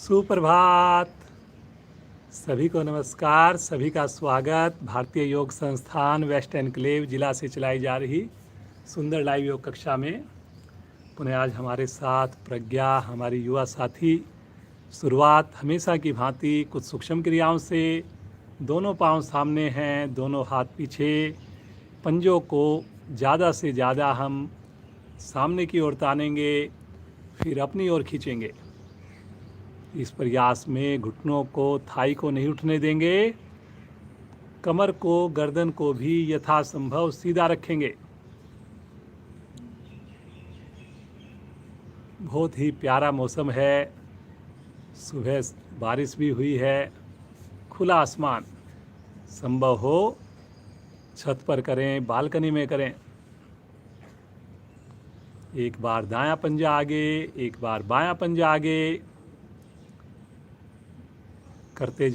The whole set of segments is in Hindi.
सुप्रभात। सभी को नमस्कार, सभी का स्वागत। भारतीय योग संस्थान वेस्ट एनक्लेव जिला से चलाई जा रही सुंदर लाइव योग कक्षा में पुनः आज हमारे साथ प्रज्ञा, हमारी युवा साथी। शुरुआत हमेशा की भांति कुछ सूक्ष्म क्रियाओं से। दोनों पांव सामने हैं, दोनों हाथ पीछे। पंजों को ज़्यादा से ज़्यादा हम सामने की ओर तानेंगे, फिर अपनी ओर खींचेंगे। इस प्रयास में घुटनों को, थाई को नहीं उठने देंगे। कमर को, गर्दन को भी यथासंभव सीधा रखेंगे। बहुत ही प्यारा मौसम है। सुबह बारिश भी हुई है। खुला आसमान। संभव हो छत पर करें, बालकनी में करें। एक बार दायां पंजा आगे, एक बार बायां पंजा आगे। करते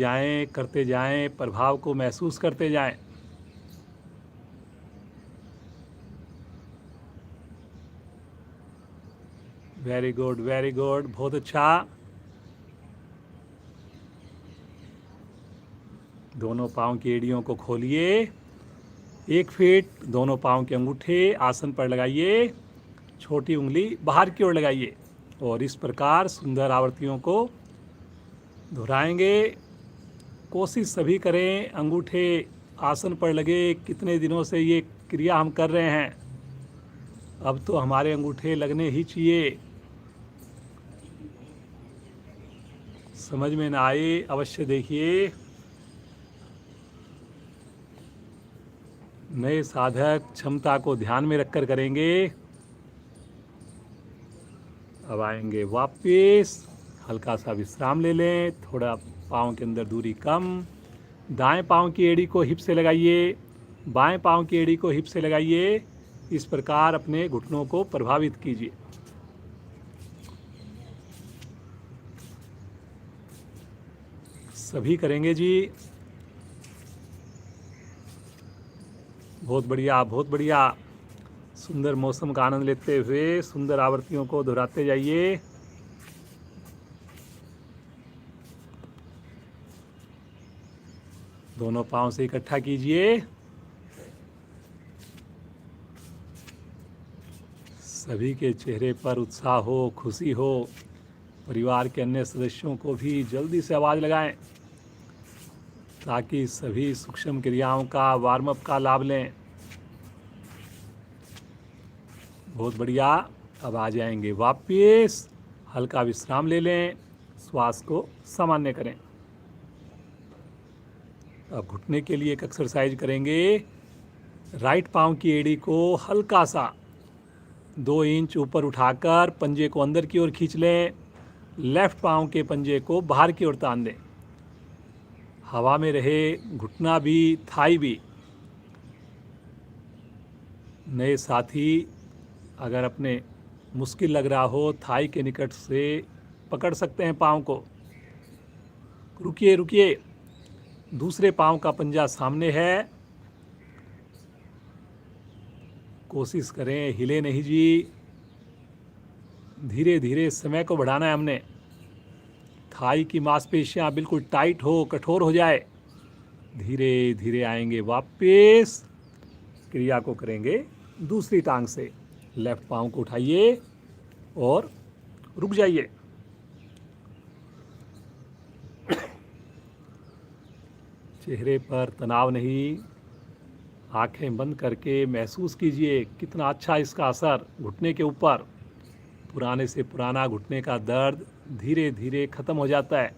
जाएं, प्रभाव को महसूस करते जाएं। वेरी गुड, वेरी गुड, बहुत अच्छा। दोनों पांव की एड़ियों को खोलिए। 1 फीट दोनों पांव के अंगूठे आसन पर लगाइए। छोटी उंगली बाहर की ओर लगाइए और इस प्रकार सुंदर आवृत्तियों को दोहराएंगे। कोशिश सभी करें, अंगूठे आसन पर लगे। कितने दिनों से ये क्रिया हम कर रहे हैं, अब तो हमारे अंगूठे लगने ही चाहिए। समझ में ना आए अवश्य देखिए। नए साधक क्षमता को ध्यान में रखकर करेंगे। अब आएंगे वापस। हल्का सा विश्राम ले लें। थोड़ा पाँव के अंदर दूरी कम। दाएं पाँव की एड़ी को हिप से लगाइए, बाएं पाँव की एड़ी को हिप से लगाइए। इस प्रकार अपने घुटनों को प्रभावित कीजिए। सभी करेंगे जी। बहुत बढ़िया, बहुत बढ़िया। सुंदर मौसम का आनंद लेते हुए सुंदर आवृत्तियों को दोहराते जाइए। दोनों पांव से इकट्ठा कीजिए। सभी के चेहरे पर उत्साह हो, खुशी हो। परिवार के अन्य सदस्यों को भी जल्दी से आवाज़ लगाएं ताकि सभी सूक्ष्म क्रियाओं का, वार्म अप का लाभ लें। बहुत बढ़िया। अब आ जाएंगे वापस। हल्का विश्राम ले लें। श्वास को सामान्य करें। अब घुटने के लिए एक एक्सरसाइज करेंगे। राइट पांव की एड़ी को हल्का सा 2 इंच ऊपर उठाकर पंजे को अंदर की ओर खींच लें। लेफ्ट पांव के पंजे को बाहर की ओर तान दें। हवा में रहे घुटना भी, थाई भी। नए साथी अगर अपने मुश्किल लग रहा हो, थाई के निकट से पकड़ सकते हैं पांव को। रुकिए रुकिए। दूसरे पांव का पंजा सामने है। कोशिश करें, हिले नहीं जी। धीरे धीरे समय को बढ़ाना है हमने। थाई की मांसपेशियां बिल्कुल टाइट हो, कठोर हो जाए। धीरे धीरे आएंगे वापस। क्रिया को करेंगे दूसरी टांग से। लेफ्ट पांव को उठाइए और रुक जाइए। चेहरे पर तनाव नहीं। आंखें बंद करके महसूस कीजिए कितना अच्छा इसका असर घुटने के ऊपर। पुराने से पुराना घुटने का दर्द धीरे धीरे खत्म हो जाता है।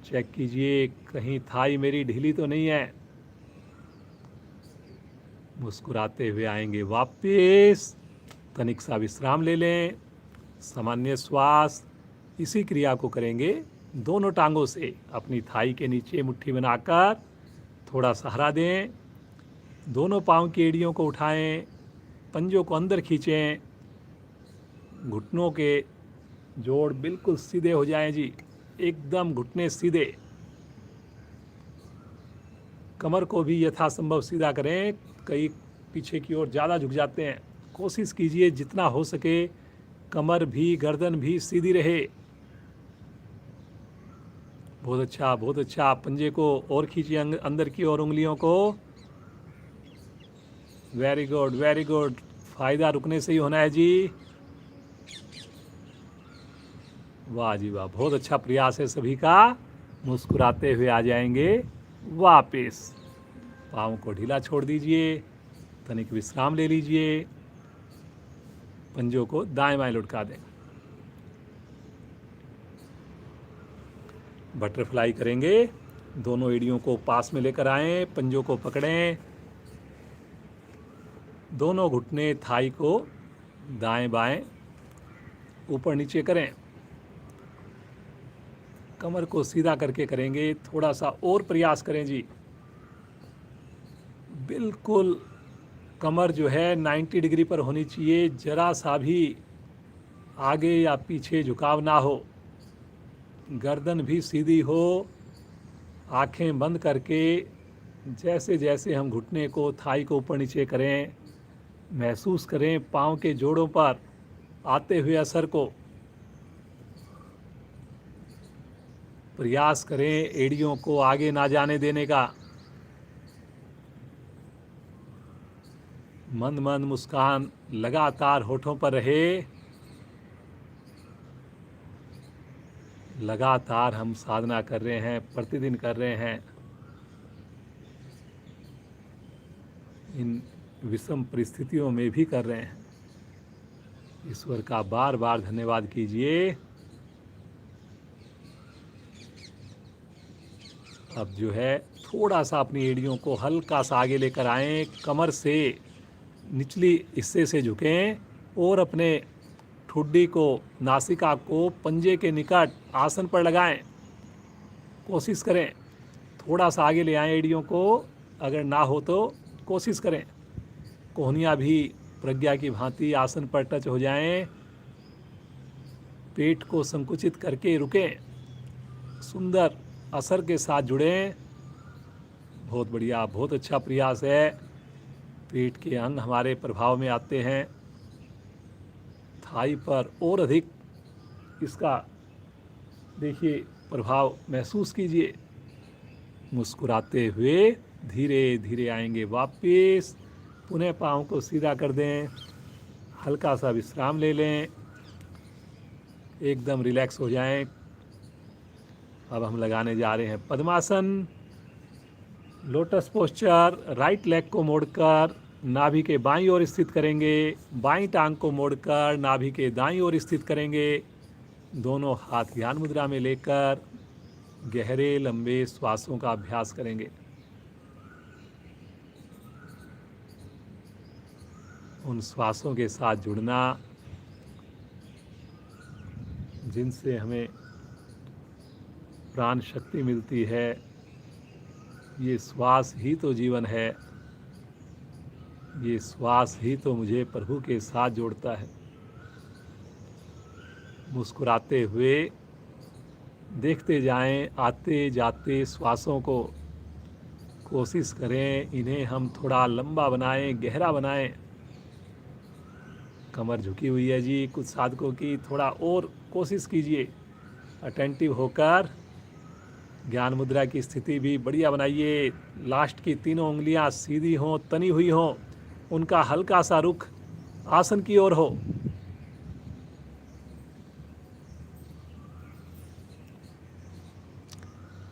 चेक कीजिए कहीं थाई मेरी ढीली तो नहीं है। मुस्कुराते हुए आएंगे वापस। तनिक सा विश्राम ले लें। सामान्य श्वास। इसी क्रिया को करेंगे दोनों टांगों से। अपनी थाई के नीचे मुट्ठी बनाकर थोड़ा सहारा दें। दोनों पांव की एड़ियों को उठाएं, पंजों को अंदर खींचें। घुटनों के जोड़ बिल्कुल सीधे हो जाएं जी, एकदम घुटने सीधे। कमर को भी यथासंभव सीधा करें। कई पीछे की ओर ज़्यादा झुक जाते हैं। कोशिश कीजिए जितना हो सके कमर भी, गर्दन भी सीधी रहे। बहुत अच्छा, बहुत अच्छा। पंजे को और खींचिए अंदर की और उंगलियों को। Very good, very good. फायदा रुकने से ही होना है जी। वाह जी वाह, बहुत अच्छा प्रयास है सभी का। मुस्कुराते हुए आ जाएंगे वापिस। पाँव को ढीला छोड़ दीजिए, तनिक विश्राम ले लीजिए, पंजों को दाएं बाएं लुढ़का दें। बटरफ्लाई करेंगे। दोनों एड़ियों को पास में लेकर आएं, पंजों को पकड़ें, दोनों घुटने थाई को दाएं बाएं ऊपर नीचे करें। कमर को सीधा करके करेंगे, थोड़ा सा और प्रयास करें जी। बिल्कुल कमर जो है 90 डिग्री पर होनी चाहिए, जरा सा भी आगे या पीछे झुकाव ना हो, गर्दन भी सीधी हो। आंखें बंद करके जैसे जैसे हम घुटने को थाई को ऊपर नीचे करें, महसूस करें पाँव के जोड़ों पर आते हुए असर को। प्रयास करें एड़ियों को आगे ना जाने देने का। मंद मंद मुस्कान लगातार होठों पर रहे। लगातार हम साधना कर रहे हैं, प्रतिदिन कर रहे हैं। इन विषम परिस्थितियों में भी कर रहे हैं। ईश्वर का बार बार धन्यवाद कीजिए। अब जो है थोड़ा सा अपनी एड़ियों को हल्का सा आगे लेकर आएं, कमर से निचली हिस्से से झुकें और अपने ठुड्डी को, नासिका को पंजे के निकट आसन पर लगाएं। कोशिश करें थोड़ा सा आगे ले आएं एड़ियों को, अगर ना हो तो कोशिश करें कोहनियाँ भी प्रज्ञा की भांति आसन पर टच हो जाएं। पेट को संकुचित करके रुकें, सुंदर असर के साथ जुड़ें। बहुत बढ़िया, बहुत अच्छा प्रयास है। पेट के अंग हमारे प्रभाव में आते हैं, थाई पर और अधिक इसका देखिए प्रभाव महसूस कीजिए। मुस्कुराते हुए धीरे धीरे आएंगे वापस। पुनः पाँव को सीधा कर दें, हल्का सा विश्राम ले लें, एकदम रिलैक्स हो जाएं। अब हम लगाने जा रहे हैं padmasana. Lotus posture. Right leg को मोड़कर नाभि के बाईं ओर स्थित करेंगे, बाईं टांग को मोड़कर नाभि के दाईं ओर स्थित करेंगे। दोनों हाथ ध्यान मुद्रा में लेकर गहरे लंबे श्वासों का अभ्यास करेंगे। उन श्वासों के साथ जुड़ना जिनसे हमें प्राण शक्ति मिलती है। ये श्वास ही तो जीवन है, ये श्वास ही तो मुझे प्रभु के साथ जोड़ता है। मुस्कुराते हुए देखते जाएं आते जाते श्वासों को। कोशिश करें इन्हें हम थोड़ा लंबा बनाएं, गहरा बनाएं। कमर झुकी हुई है जी कुछ साधकों की, थोड़ा और कोशिश कीजिए अटेंटिव होकर। ज्ञान मुद्रा की स्थिति भी बढ़िया बनाइए। लास्ट की तीनों उंगलियां सीधी हों, तनी हुई हों, उनका हल्का सा रुख आसन की ओर हो।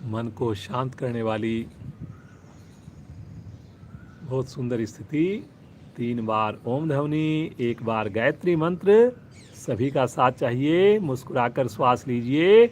मन को शांत करने वाली बहुत सुंदर स्थिति। 3 बार ओम ध्वनि, 1 बार गायत्री मंत्र। सभी का साथ चाहिए। मुस्कुराकर श्वास लीजिए।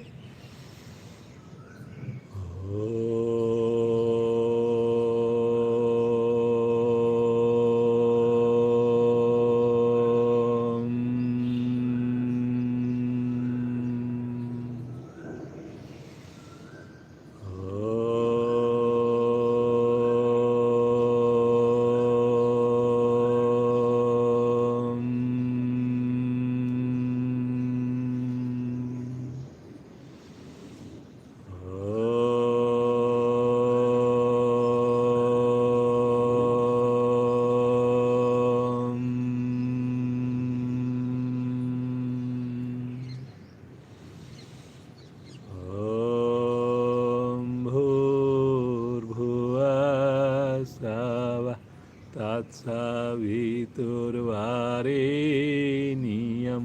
वरेण्यं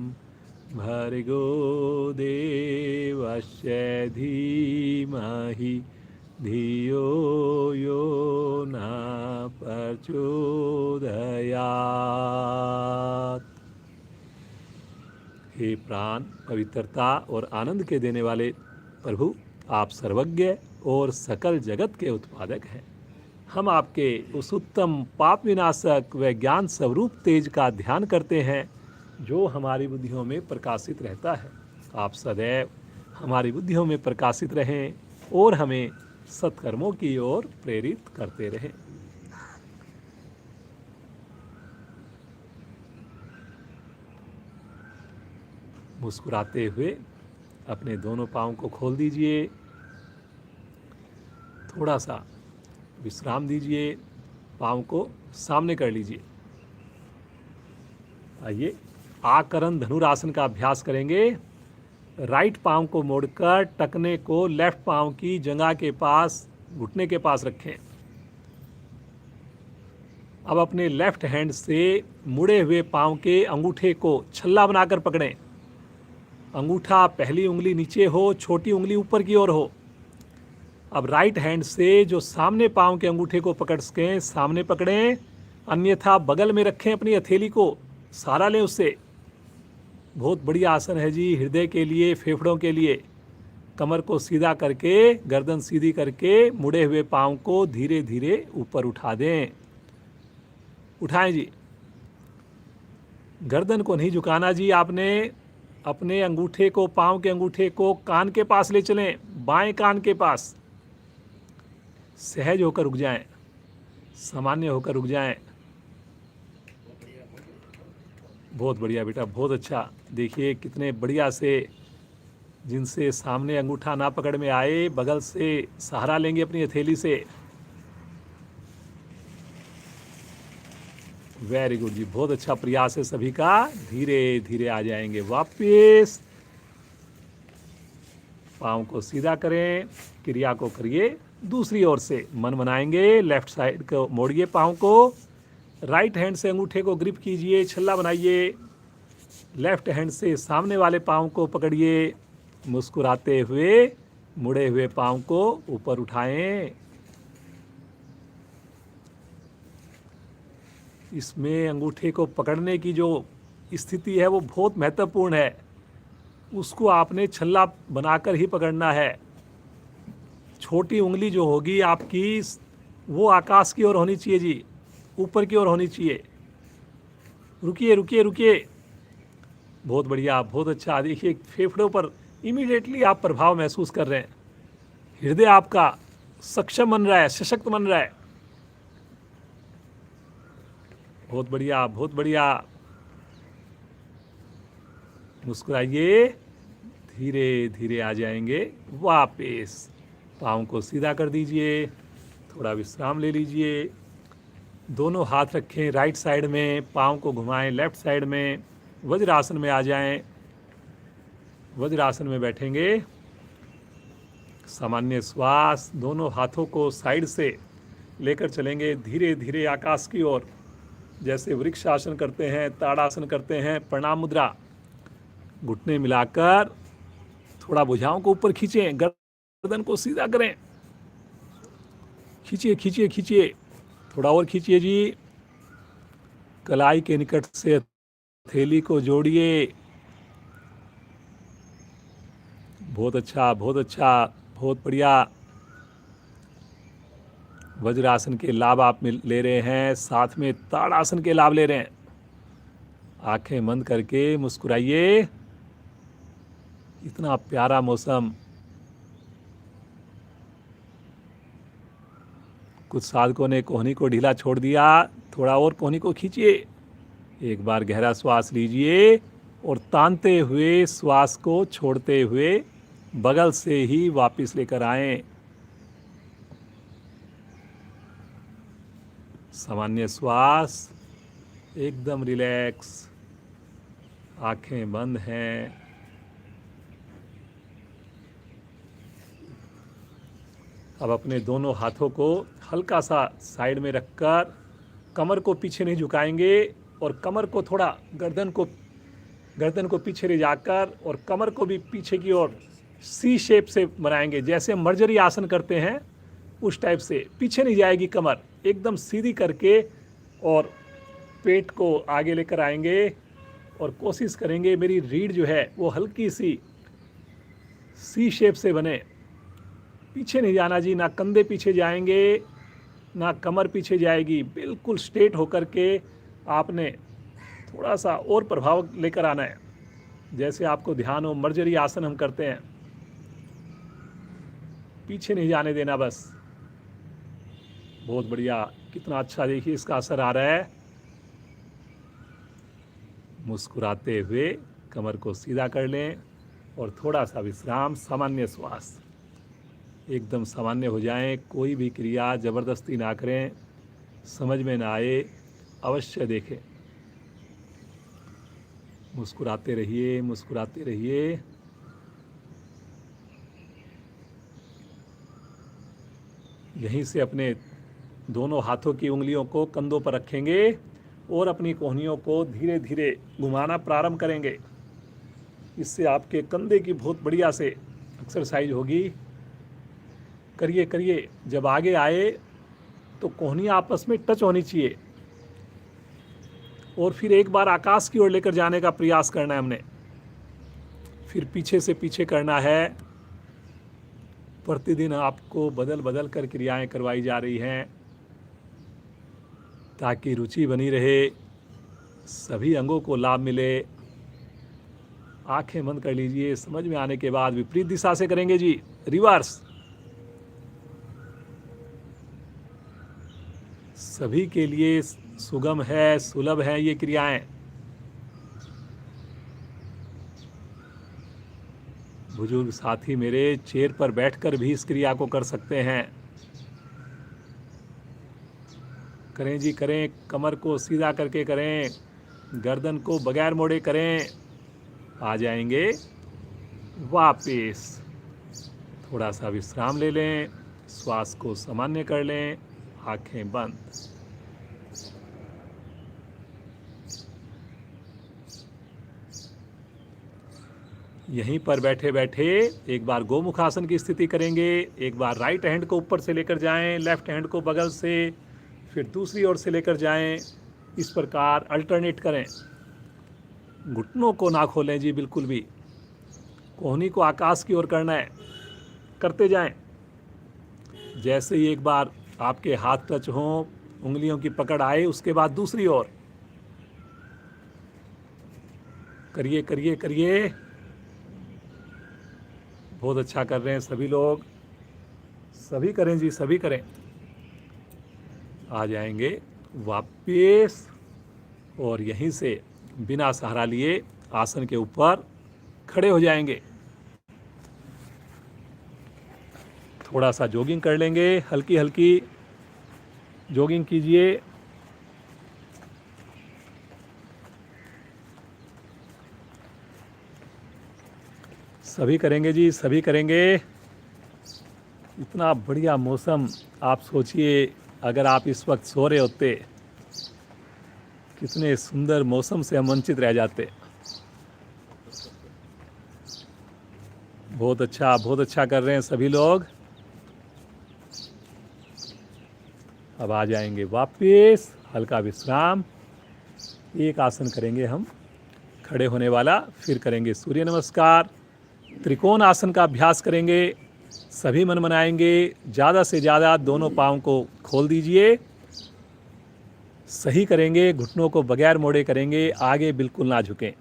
भर्गो देवस्य धीमहि धियो यो न प्रचोदयात्। हे प्राण, पवित्रता और आनंद के देने वाले प्रभु, आप सर्वज्ञ और सकल जगत के उत्पादक हैं। हम आपके उस उत्तम पाप विनाशक व ज्ञान स्वरूप तेज का ध्यान करते हैं जो हमारी बुद्धियों में प्रकाशित रहता है। आप सदैव हमारी बुद्धियों में प्रकाशित रहें और हमें सत्कर्मों की ओर प्रेरित करते रहें। मुस्कुराते हुए अपने दोनों पाँव को खोल दीजिए, थोड़ा सा विश्राम दीजिए, पाँव को सामने कर लीजिए। आइए आकरण धनुरासन का अभ्यास करेंगे। राइट पाँव को मोड़कर टखने को लेफ्ट पाँव की जंघा के पास, घुटने के पास रखें। अब अपने लेफ्ट हैंड से मुड़े हुए पाँव के अंगूठे को छल्ला बनाकर पकड़ें। अंगूठा पहली उंगली नीचे हो, छोटी उंगली ऊपर की ओर हो। अब राइट हैंड से जो सामने पाँव के अंगूठे को पकड़ सकें सामने पकड़ें, अन्यथा बगल में रखें अपनी हथेली को, सहारा लें उससे। बहुत बढ़िया आसन है जी, हृदय के लिए, फेफड़ों के लिए। कमर को सीधा करके, गर्दन सीधी करके मुड़े हुए पाँव को धीरे धीरे ऊपर उठा दें। उठाएं जी। गर्दन को नहीं झुकाना जी, आपने अपने अंगूठे को, पाँव के अंगूठे को कान के पास ले चलें, बाएं कान के पास। सहज होकर रुक जाएं, सामान्य होकर रुक जाएं। बहुत बढ़िया बेटा, बहुत अच्छा। देखिए कितने बढ़िया से, जिनसे सामने अंगूठा ना पकड़ में आए, बगल से सहारा लेंगे अपनी हथेली से। वेरी गुड जी, बहुत अच्छा प्रयास है सभी का। धीरे धीरे आ जाएंगे वापस। पाँव को सीधा करें, क्रिया को करिए दूसरी ओर से। मन बनाएंगे, लेफ्ट साइड को मोड़िए, पाँव को राइट हैंड से अंगूठे को ग्रिप कीजिए, छल्ला बनाइए। लेफ्ट हैंड से सामने वाले पाँव को पकड़िए, मुस्कुराते हुए मुड़े हुए पाँव को ऊपर उठाएं। इसमें अंगूठे को पकड़ने की जो स्थिति है वो बहुत महत्वपूर्ण है। उसको आपने छल्ला बनाकर ही पकड़ना है। छोटी उंगली जो होगी आपकी, वो आकाश की ओर होनी चाहिए जी, ऊपर की ओर होनी चाहिए। रुकिए रुकिए रुकिए, बहुत बढ़िया, बहुत अच्छा। देखिए फेफड़ों पर इमीडिएटली आप प्रभाव महसूस कर रहे हैं। हृदय आपका सक्षम बन रहा है, सशक्त बन रहा है। बहुत बढ़िया, बहुत बढ़िया। मुस्कुराइए, धीरे धीरे आ जाएंगे वापस। पाँव को सीधा कर दीजिए, थोड़ा विश्राम ले लीजिए। दोनों हाथ रखें राइट साइड में, पाँव को घुमाएं लेफ्ट साइड में। वज्रासन में आ जाएं। वज्रासन में बैठेंगे। सामान्य श्वास, दोनों हाथों को साइड से लेकर चलेंगे धीरे धीरे आकाश की ओर। जैसे वृक्षासन करते हैं, ताड़ासन करते हैं, प्रणाम मुद्रा। घुटने मिलाकर थोड़ा भुजाओं को ऊपर खींचें, गर्दन को सीधा करें। खींचिए खींचिए खींचिए, थोड़ा और खींचिए जी। कलाई के निकट से हथेली को जोड़िए। बहुत अच्छा, बहुत अच्छा, बहुत बढ़िया। वज्रासन के लाभ आप ले रहे हैं, साथ में ताड़ासन के लाभ ले रहे हैं। आंखें बंद करके मुस्कुराइए। इतना प्यारा मौसम। कुछ साधकों ने कोहनी को ढीला छोड़ दिया, थोड़ा और कोहनी को खींचिए। एक बार गहरा श्वास लीजिए और तानते हुए श्वास को छोड़ते हुए बगल से ही वापस लेकर आएं। सामान्य श्वास, एकदम रिलैक्स, आंखें बंद हैं। अब अपने दोनों हाथों को हल्का सा साइड में रखकर कमर को पीछे नहीं झुकाएंगे, और कमर को थोड़ा गर्दन को पीछे ले जाकर और कमर को भी पीछे की ओर सी शेप से बनाएंगे, जैसे मर्जरी आसन करते हैं उस टाइप से। पीछे नहीं जाएगी कमर, एकदम सीधी करके और पेट को आगे लेकर आएंगे और कोशिश करेंगे मेरी रीढ़ जो है वो हल्की सी शेप से बने। पीछे नहीं जाना जी, ना कंधे पीछे जाएंगे ना कमर पीछे जाएगी, बिल्कुल स्ट्रेट होकर के आपने थोड़ा सा और प्रभाव लेकर आना है, जैसे आपको ध्यान हो मर्जरी आसन हम करते हैं। पीछे नहीं जाने देना बस। बहुत बढ़िया, कितना अच्छा देखिए इसका असर आ रहा है। मुस्कुराते हुए कमर को सीधा कर लें और थोड़ा सा विश्राम, सामान्य श्वास, एकदम सामान्य हो जाएं। कोई भी क्रिया ज़बरदस्ती ना करें, समझ में ना आए अवश्य देखें। मुस्कुराते रहिए, मुस्कुराते रहिए। यहीं से अपने दोनों हाथों की उंगलियों को कंधों पर रखेंगे और अपनी कोहनियों को धीरे धीरे घुमाना प्रारंभ करेंगे। इससे आपके कंधे की बहुत बढ़िया से एक्सरसाइज होगी। करिए करिए। जब आगे आए तो कोहनियाँ आपस में टच होनी चाहिए और फिर एक बार आकाश की ओर लेकर जाने का प्रयास करना है हमने। फिर पीछे से पीछे करना है। प्रतिदिन आपको बदल बदल कर क्रियाएं करवाई जा रही हैं ताकि रुचि बनी रहे, सभी अंगों को लाभ मिले। आंखें बंद कर लीजिए। समझ में आने के बाद विपरीत दिशा से करेंगे जी, रिवर्स। सभी के लिए सुगम है, सुलभ है ये क्रियाएं। बुजुर्ग साथी मेरे चेयर पर बैठकर भी इस क्रिया को कर सकते हैं। करें जी करें। कमर को सीधा करके करें, गर्दन को बगैर मोड़े करें। आ जाएंगे वापिस। थोड़ा सा विश्राम ले लें, श्वास को सामान्य कर लें, आंखें बंद। यहीं पर बैठे बैठे एक बार गोमुख आसन की स्थिति करेंगे। एक बार राइट हैंड को ऊपर से लेकर जाएं, लेफ्ट हैंड को बगल से, फिर दूसरी ओर से लेकर जाएं। इस प्रकार अल्टरनेट करें। घुटनों को ना खोलें जी बिल्कुल भी। कोहनी को आकाश की ओर करना है, करते जाएं। जैसे ही एक बार आपके हाथ टच हों, उंगलियों की पकड़ आए, उसके बाद दूसरी ओर करिए करिए करिए। बहुत अच्छा कर रहे हैं सभी लोग। सभी करें जी, सभी करें। आ जाएंगे वापिस और यहीं से बिना सहारा लिए आसन के ऊपर खड़े हो जाएंगे। थोड़ा सा जॉगिंग कर लेंगे, हल्की हल्की जॉगिंग कीजिए। सभी करेंगे जी, सभी करेंगे। इतना बढ़िया मौसम, आप सोचिए अगर आप इस वक्त सो रहे होते, कितने सुंदर मौसम से हम वंचित रह जाते। बहुत अच्छा कर रहे हैं सभी लोग। अब आ जाएंगे वापस, हल्का विश्राम। एक आसन करेंगे हम खड़े होने वाला, फिर करेंगे सूर्य नमस्कार। त्रिकोण आसन का अभ्यास करेंगे। सभी मन मनाएंगे। ज़्यादा से ज़्यादा दोनों पाँव को खोल दीजिए। सही करेंगे, घुटनों को बगैर मोड़े करेंगे, आगे बिल्कुल ना झुकें।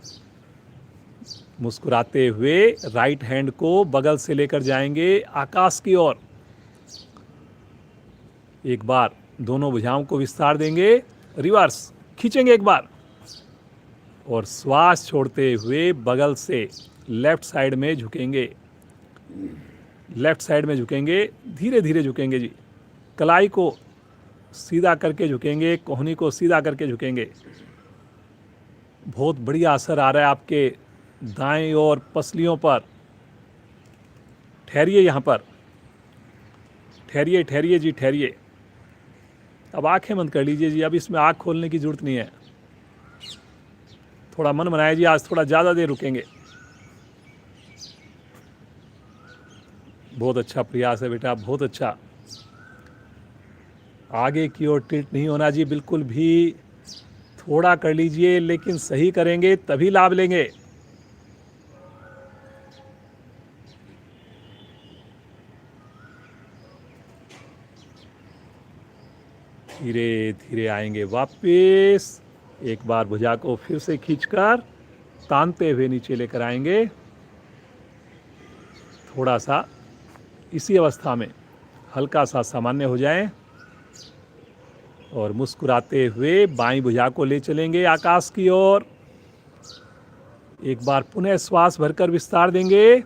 मुस्कुराते हुए राइट हैंड को बगल से लेकर जाएंगे आकाश की ओर। एक बार दोनों भुजाओं को विस्तार देंगे, रिवर्स खींचेंगे एक बार और श्वास छोड़ते हुए बगल से लेफ्ट साइड में झुकेंगे। लेफ्ट साइड में झुकेंगे, धीरे धीरे झुकेंगे जी। कलाई को सीधा करके झुकेंगे, कोहनी को सीधा करके झुकेंगे। बहुत बढ़िया असर आ रहा है आपके दाएं और पसलियों पर। ठहरिए यहाँ पर, ठहरिए ठहरिए जी, ठहरिए। अब आंखें बंद कर लीजिए जी। अब इसमें आँख खोलने की ज़रूरत नहीं है। थोड़ा मन बनाया जी, आज थोड़ा ज़्यादा देर रुकेंगे। बहुत अच्छा प्रयास है बेटा, बहुत अच्छा। आगे की ओर टिल्ट नहीं होना जी, बिल्कुल भी। थोड़ा कर लीजिए, लेकिन सही करेंगे तभी लाभ लेंगे। धीरे धीरे आएंगे वापस। एक बार भुजा को फिर से खींचकर तानते हुए नीचे लेकर आएंगे। थोड़ा सा इसी अवस्था में हल्का सा सामान्य हो जाएं और मुस्कुराते हुए बाईं भुजा को ले चलेंगे आकाश की ओर। एक बार पुनः श्वास भरकर विस्तार देंगे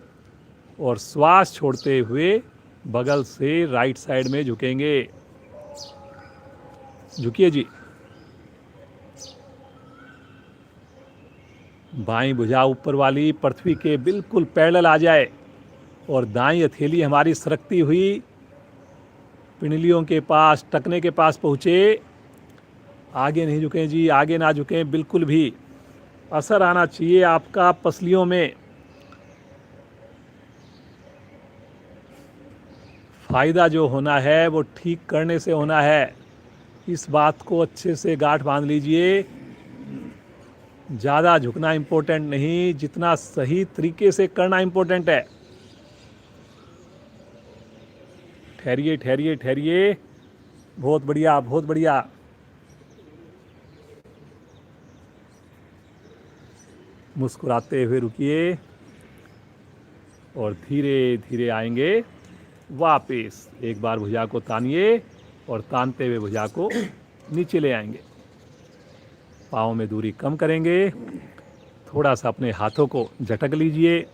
और श्वास छोड़ते हुए बगल से राइट साइड में झुकेंगे। झुकिए जी। बाईं भुजा ऊपर वाली पृथ्वी के बिल्कुल पैरेलल आ जाए और दाईं हथेली हमारी सरकती हुई पिंडलियों के पास, टखने के पास पहुँचे। आगे नहीं झुकें जी, आगे ना झुकें बिल्कुल भी। असर आना चाहिए आपका पसलियों में। फायदा जो होना है वो ठीक करने से होना है। इस बात को अच्छे से गांठ बांध लीजिए। ज़्यादा झुकना इम्पोर्टेंट नहीं, जितना सही तरीके से करना इम्पोर्टेंट है। ठहरिए ठहरिए ठहरिए। बहुत बढ़िया, बहुत बढ़िया। मुस्कुराते हुए रुकिए और धीरे धीरे आएंगे वापस। एक बार भुजा को तानिए और तानते हुए भुजा को नीचे ले आएंगे। पाँव में दूरी कम करेंगे। थोड़ा सा अपने हाथों को झटक लीजिए,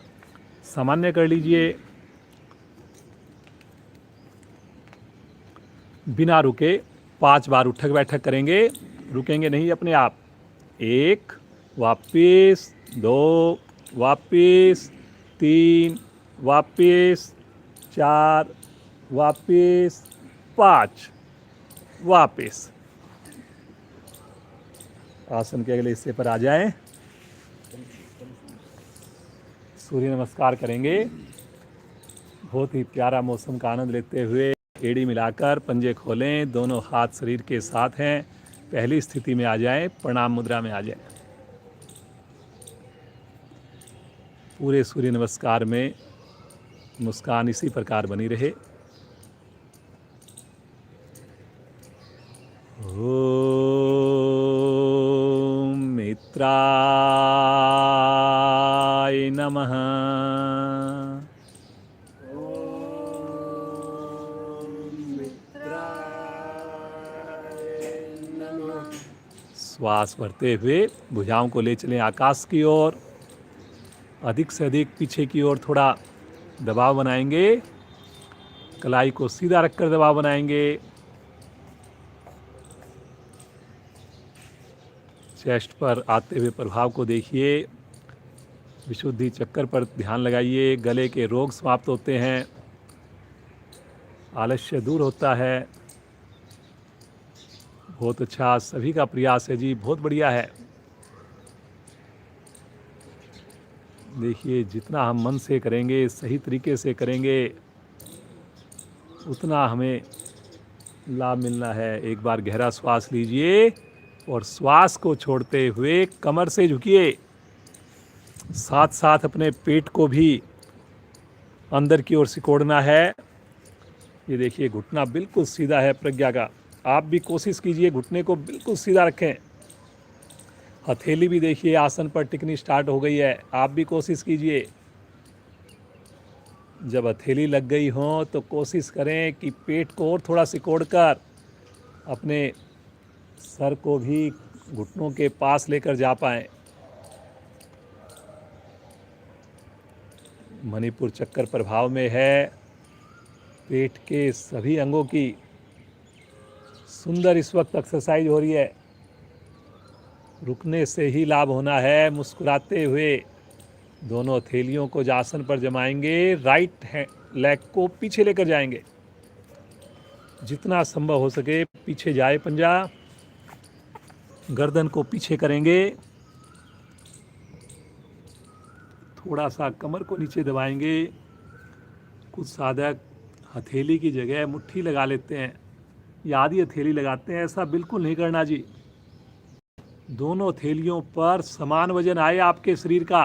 सामान्य कर लीजिए। बिना रुके 5 बार उठक बैठक करेंगे, रुकेंगे नहीं अपने आप। 1 वापिस, 2 वापिस, 3 वापिस, 4 वापिस, 5 वापिस। आसन के अगले हिस्से पर आ जाएं। सूर्य नमस्कार करेंगे। बहुत ही प्यारा मौसम का आनंद लेते हुए एड़ी मिलाकर पंजे खोलें। दोनों हाथ शरीर के साथ हैं। पहली स्थिति में आ जाएं, प्रणाम मुद्रा में आ जाएं। पूरे सूर्य नमस्कार में मुस्कान इसी प्रकार बनी रहे। ओम मित्राय नमः। श्वास भरते हुए भुजाओं को ले चलें आकाश की ओर। अधिक से अधिक पीछे की ओर थोड़ा दबाव बनाएंगे। कलाई को सीधा रखकर दबाव बनाएंगे। चेस्ट पर आते हुए प्रभाव को देखिए। विशुद्धि चक्कर पर ध्यान लगाइए। गले के रोग समाप्त होते हैं, आलस्य दूर होता है। बहुत अच्छा, सभी का प्रयास है जी, बहुत बढ़िया है। देखिए, जितना हम मन से करेंगे, सही तरीके से करेंगे, उतना हमें लाभ मिलना है। एक बार गहरा श्वास लीजिए और श्वास को छोड़ते हुए कमर से झुकिए। साथ साथ अपने पेट को भी अंदर की ओर सिकोड़ना है। ये देखिए, घुटना बिल्कुल सीधा है प्रज्ञा का। आप भी कोशिश कीजिए घुटने को बिल्कुल सीधा रखें। हथेली भी देखिए आसन पर टिकनी स्टार्ट हो गई है। आप भी कोशिश कीजिए। जब हथेली लग गई हो तो कोशिश करें कि पेट को और थोड़ा सिकोड़कर अपने सर को भी घुटनों के पास लेकर जा पाएं। मणिपुर चक्कर प्रभाव में है। पेट के सभी अंगों की सुंदर इस वक्त एक्सरसाइज हो रही है। रुकने से ही लाभ होना है। मुस्कुराते हुए दोनों हथेलियों को आसन पर जमाएंगे। राइट लेग को पीछे लेकर जाएंगे। जितना संभव हो सके पीछे जाए पंजा। गर्दन को पीछे करेंगे। थोड़ा सा कमर को नीचे दबाएंगे। कुछ साधक हथेली की जगह मुट्ठी लगा लेते हैं या आधी हथेली लगाते हैं। ऐसा बिल्कुल नहीं करना जी। दोनों हथेलियों पर समान वजन आए आपके शरीर का।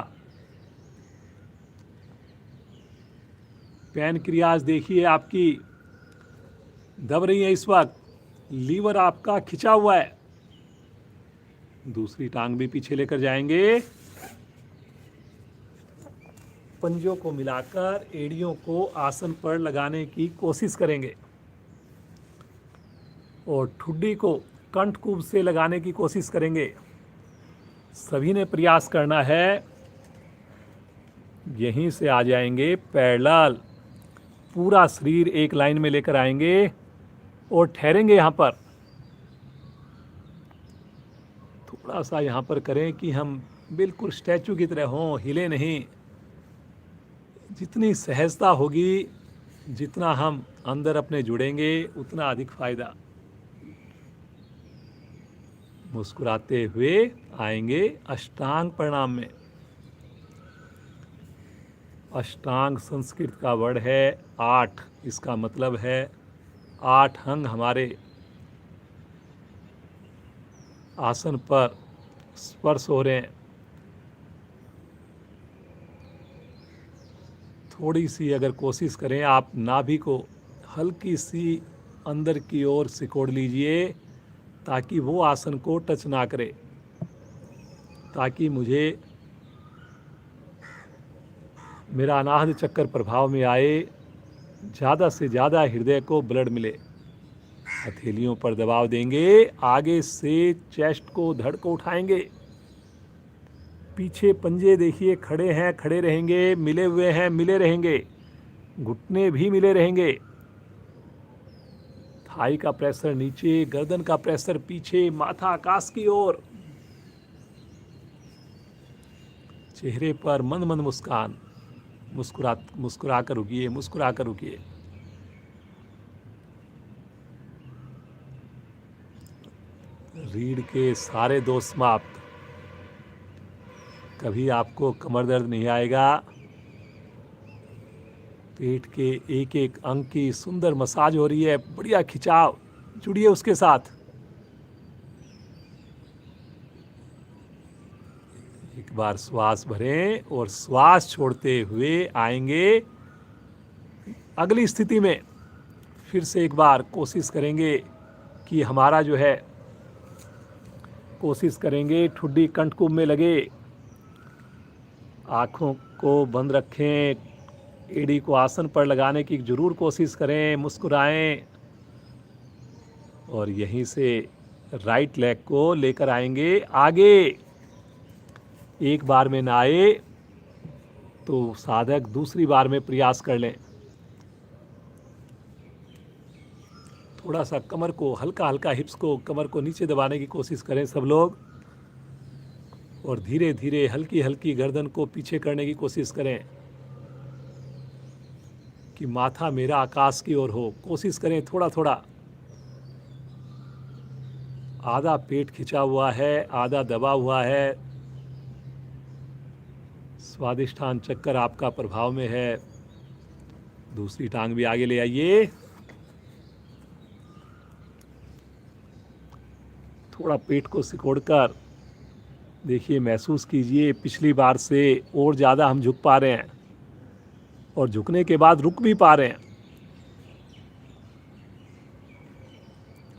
पैनक्रियाज देखिए आपकी दब रही है इस वक्त, लीवर आपका खिंचा हुआ है। दूसरी टांग भी पीछे लेकर जाएंगे। पंजों को मिलाकर एड़ियों को आसन पर लगाने की कोशिश करेंगे और ठुड्डी को कंठकूप से लगाने की कोशिश करेंगे। सभी ने प्रयास करना है। यहीं से आ जाएंगे पैरेलल, पूरा शरीर एक लाइन में लेकर आएंगे और ठहरेंगे यहाँ पर। थोड़ा सा यहाँ पर करें कि हम बिल्कुल स्टैचू की तरह हों, हिले नहीं। जितनी सहजता होगी, जितना हम अंदर अपने जुड़ेंगे, उतना अधिक फायदा। मुस्कुराते हुए आएंगे अष्टांग प्रणाम में। अष्टांग संस्कृत का वर्ड है 8। इसका मतलब है 8 अंग हमारे आसन पर स्पर्श हो रहे हैं। थोड़ी सी अगर कोशिश करें, आप नाभि को हल्की सी अंदर की ओर सिकोड़ लीजिए ताकि वो आसन को टच ना करे, ताकि मुझे मेरा अनाहत चक्कर प्रभाव में आए, ज़्यादा से ज़्यादा हृदय को ब्लड मिले। हथेलियों पर दबाव देंगे। आगे से चेस्ट को, धड़ को उठाएंगे। पीछे पंजे देखिए खड़े हैं, खड़े रहेंगे। मिले हुए हैं, मिले रहेंगे। घुटने भी मिले रहेंगे। थाई का प्रेशर नीचे, गर्दन का प्रेशर पीछे, माथा आकाश की ओर। चेहरे पर मंद मंद मुस्कान। मुस्कुरा कर रुकिए, मुस्कुरा कर रुकिए। रीढ़ के सारे दोष समाप्त। कभी आपको कमर दर्द नहीं आएगा। पेट के एक एक अंग की सुंदर मसाज हो रही है, बढ़िया खिंचाव। जुड़िए उसके साथ। एक बार श्वास भरें और श्वास छोड़ते हुए आएंगे अगली स्थिति में। फिर से एक बार कोशिश करेंगे कि हमारा जो है, कोशिश करेंगे ठुड्डी कंठकुंभ में लगे। आँखों को बंद रखें। एड़ी को आसन पर लगाने की जरूर कोशिश करें। मुस्कुराएं और यहीं से राइट लेग को लेकर आएंगे आगे। एक बार में ना आए तो साधक दूसरी बार में प्रयास कर लें। थोड़ा सा कमर को हल्का हल्का, हिप्स को, कमर को नीचे दबाने की कोशिश करें सब लोग। और धीरे धीरे हल्की हल्की गर्दन को पीछे करने की कोशिश करें कि माथा मेरा आकाश की ओर हो। कोशिश करें थोड़ा थोड़ा। आधा पेट खिंचा हुआ है, आधा दबा हुआ है। स्वादिष्ठान चक्कर आपका प्रभाव में है। दूसरी टांग भी आगे ले आइए। थोड़ा पेट को सिकोड़कर देखिए, महसूस कीजिए पिछली बार से और ज़्यादा हम झुक पा रहे हैं और झुकने के बाद रुक भी पा रहे हैं।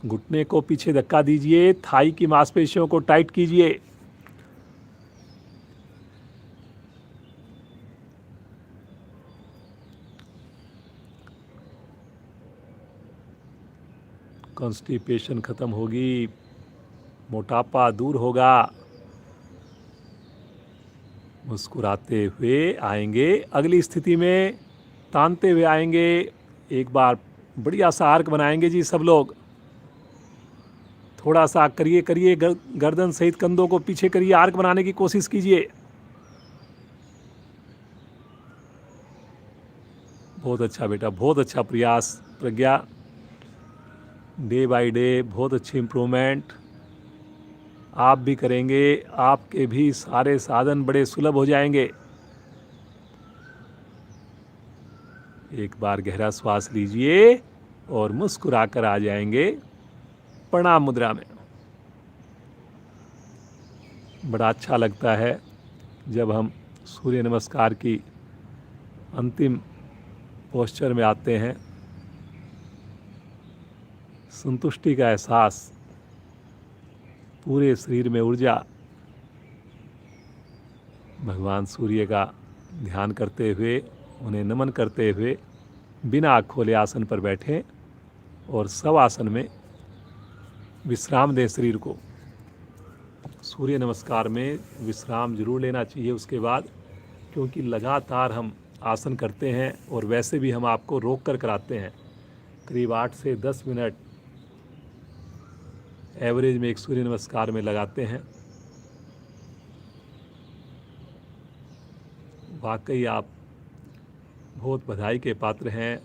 घुटने को पीछे धक्का दीजिए। थाई की मांसपेशियों को टाइट कीजिए। कॉन्स्टिपेशन खत्म होगी, मोटापा दूर होगा। मुस्कुराते हुए आएंगे अगली स्थिति में, तानते हुए आएंगे। एक बार बढ़िया सा आर्क बनाएंगे जी सब लोग। थोड़ा सा करिए, गर्दन सहित कंधों को पीछे करिए, आर्क बनाने की कोशिश कीजिए। बहुत अच्छा बेटा, बहुत अच्छा प्रयास प्रज्ञा। डे बाय डे बहुत अच्छी इम्प्रूवमेंट आप भी करेंगे। आपके भी सारे साधन बड़े सुलभ हो जाएंगे। एक बार गहरा श्वास लीजिए और मुस्कुराकर आ जाएंगे प्रणाम मुद्रा में। बड़ा अच्छा लगता है जब हम सूर्य नमस्कार की अंतिम पोस्चर में आते हैं। संतुष्टि का एहसास, पूरे शरीर में ऊर्जा। भगवान सूर्य का ध्यान करते हुए, उन्हें नमन करते हुए बिना आँख खोले आसन पर बैठें और सब आसन में विश्राम दें शरीर को। सूर्य नमस्कार में विश्राम जरूर लेना चाहिए उसके बाद, क्योंकि लगातार हम आसन करते हैं और वैसे भी हम आपको रोक कर कराते हैं। करीब 8 से 10 मिनट एवरेज में एक सूर्य नमस्कार में लगाते हैं। वाकई आप बहुत बधाई के पात्र हैं।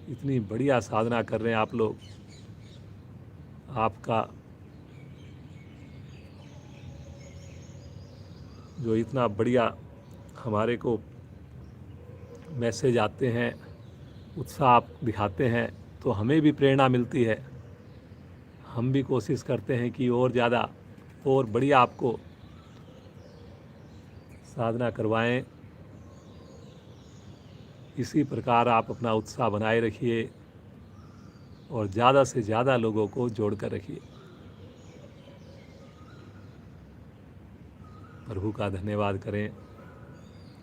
इतनी बढ़िया साधना कर रहे हैं आप लोग। आपका जो इतना बढ़िया हमारे को मैसेज आते हैं, उत्साह आप दिखाते हैं, तो हमें भी प्रेरणा मिलती है। हम भी कोशिश करते हैं कि और ज़्यादा और बढ़िया आपको साधना करवाएं। इसी प्रकार आप अपना उत्साह बनाए रखिए और ज़्यादा से ज़्यादा लोगों को जोड़ कर रखिए। प्रभु का धन्यवाद करें,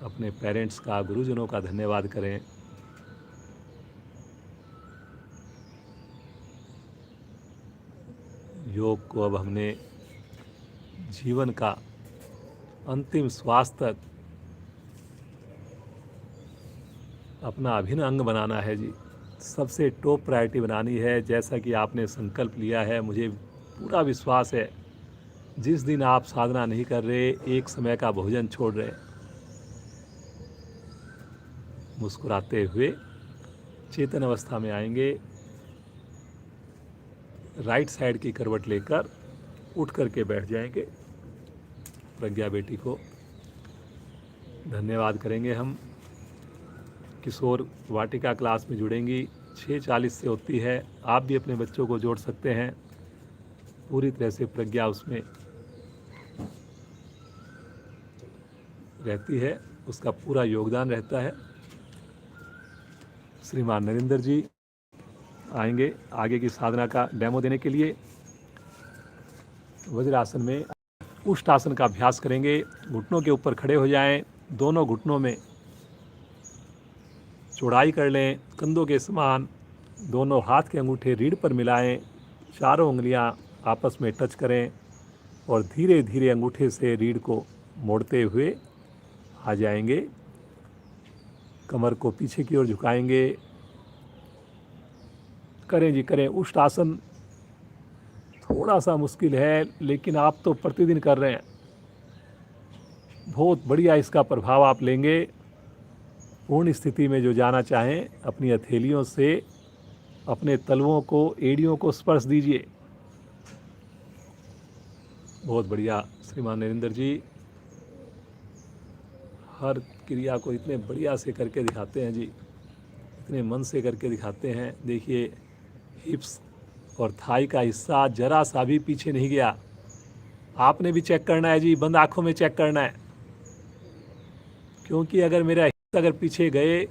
अपने पेरेंट्स का, गुरुजनों का धन्यवाद करें। योग को अब हमने जीवन का अंतिम श्वास तक अपना अभिन्न अंग बनाना है जी। सबसे टॉप प्रायोरिटी बनानी है। जैसा कि आपने संकल्प लिया है, मुझे पूरा विश्वास है, जिस दिन आप साधना नहीं कर रहे, एक समय का भोजन छोड़ रहे, मुस्कुराते हुए चेतन अवस्था में आएंगे। राइट साइड की करवट लेकर उठ करके बैठ जाएंगे। प्रज्ञा बेटी को धन्यवाद करेंगे हम। किशोर वाटिका क्लास में जुड़ेंगी, 6:40 से होती है। आप भी अपने बच्चों को जोड़ सकते हैं। पूरी तरह से प्रज्ञा उसमें रहती है, उसका पूरा योगदान रहता है। श्रीमान नरेंद्र जी आएंगे आगे की साधना का डेमो देने के लिए। वज्रासन में उष्ट आसन का अभ्यास करेंगे। घुटनों के ऊपर खड़े हो जाएं, दोनों घुटनों में चौड़ाई कर लें, कंधों के समान। दोनों हाथ के अंगूठे रीढ़ पर मिलाएं, चारों उंगलियां आपस में टच करें और धीरे धीरे अंगूठे से रीढ़ को मोड़ते हुए आ जाएंगे। कमर को पीछे की ओर झुकाएंगे। करें जी करें। उष्ट आसन थोड़ा सा मुश्किल है, लेकिन आप तो प्रतिदिन कर रहे हैं। बहुत बढ़िया इसका प्रभाव आप लेंगे। पूर्ण स्थिति में जो जाना चाहें, अपनी हथेलियों से अपने तलवों को, एड़ियों को स्पर्श दीजिए। बहुत बढ़िया श्रीमान नरेंद्र जी, हर क्रिया को इतने बढ़िया से करके दिखाते हैं जी, इतने मन से करके दिखाते हैं। देखिए, हिप्स और थाई का हिस्सा जरा सा भी पीछे नहीं गया। आपने भी चेक करना है जी, बंद आंखों में चेक करना है, क्योंकि अगर मेरा हिस्सा अगर पीछे गए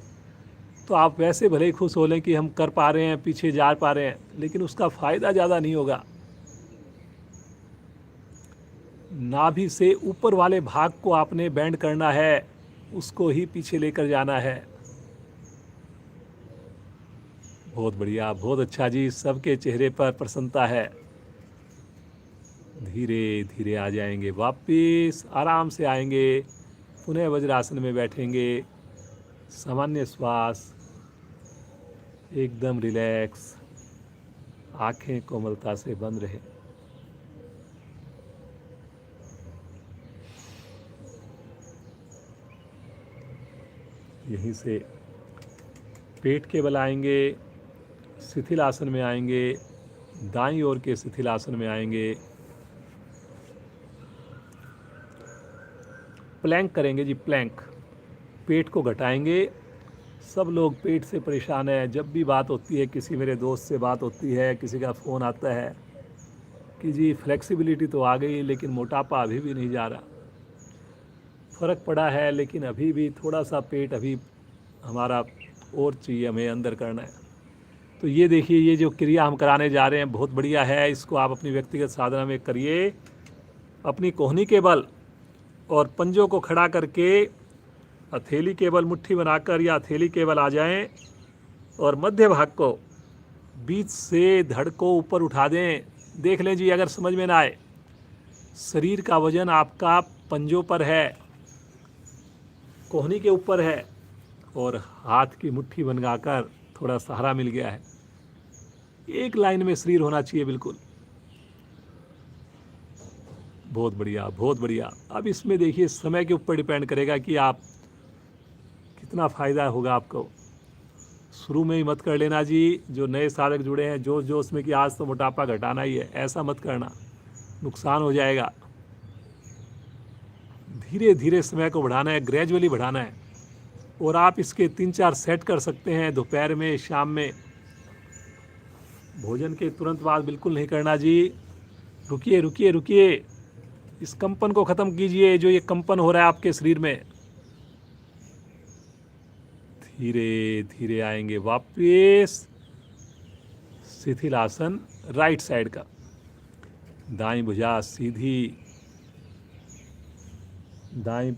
तो आप वैसे भले ही खुश हो लें कि हम कर पा रहे हैं, पीछे जा पा रहे हैं, लेकिन उसका फ़ायदा ज़्यादा नहीं होगा। नाभि से ऊपर वाले भाग को आपने बैंड करना है, उसको ही पीछे लेकर जाना है। बहुत बढ़िया, बहुत अच्छा जी, सबके चेहरे पर प्रसन्नता है। धीरे धीरे आ जाएंगे वापिस, आराम से आएंगे, पुनः वज्रासन में बैठेंगे। सामान्य श्वास, एकदम रिलैक्स, आंखें कोमलता से बंद रहे। यहीं से पेट के बल आएंगे, शिथिल आसन में आएंगे, दाईं ओर के शिथिल आसन में आएंगे। प्लैंक करेंगे जी, प्लैंक। पेट को घटाएंगे सब लोग पेट से परेशान हैं। जब भी बात होती है, किसी मेरे दोस्त से बात होती है, किसी का फ़ोन आता है कि जी फ्लेक्सिबिलिटी तो आ गई लेकिन मोटापा अभी भी नहीं जा रहा, फ़र्क पड़ा है लेकिन अभी भी थोड़ा सा पेट अभी हमारा और चाहिए, हमें अंदर करना है। तो ये देखिए, ये जो क्रिया हम कराने जा रहे हैं बहुत बढ़िया है। इसको आप अपनी व्यक्तिगत साधना में करिए। अपनी कोहनी के बल और पंजों को खड़ा करके हथेली केवल मुट्ठी बनाकर या हथेली केवल आ जाएं और मध्य भाग को बीच से धड़ को ऊपर उठा दें। देख लें जी, अगर समझ में ना आए, शरीर का वजन आपका पंजों पर है, कोहनी के ऊपर है और हाथ की मुट्ठी बनाकर थोड़ा सहारा मिल गया है। एक लाइन में शरीर होना चाहिए बिल्कुल। बहुत बढ़िया, बहुत बढ़िया। अब इसमें देखिए, समय के ऊपर डिपेंड करेगा कि आप कितना फ़ायदा होगा आपको। शुरू में ही मत कर लेना जी, जो नए साधक जुड़े हैं जोश जोश में कि आज तो मोटापा घटाना ही है, ऐसा मत करना, नुकसान हो जाएगा। धीरे धीरे समय को बढ़ाना है, ग्रेजुअली बढ़ाना है। और आप इसके 3-4 सेट कर सकते हैं, दोपहर में, शाम में। भोजन के तुरंत बाद बिल्कुल नहीं करना जी। रुकिए रुकिए रुकिए, इस कंपन को ख़त्म कीजिए, जो ये कंपन हो रहा है आपके शरीर में। धीरे धीरे आएंगे वापस शिथिल आसन राइट साइड का। दाईं भुजा सीधी, दाईं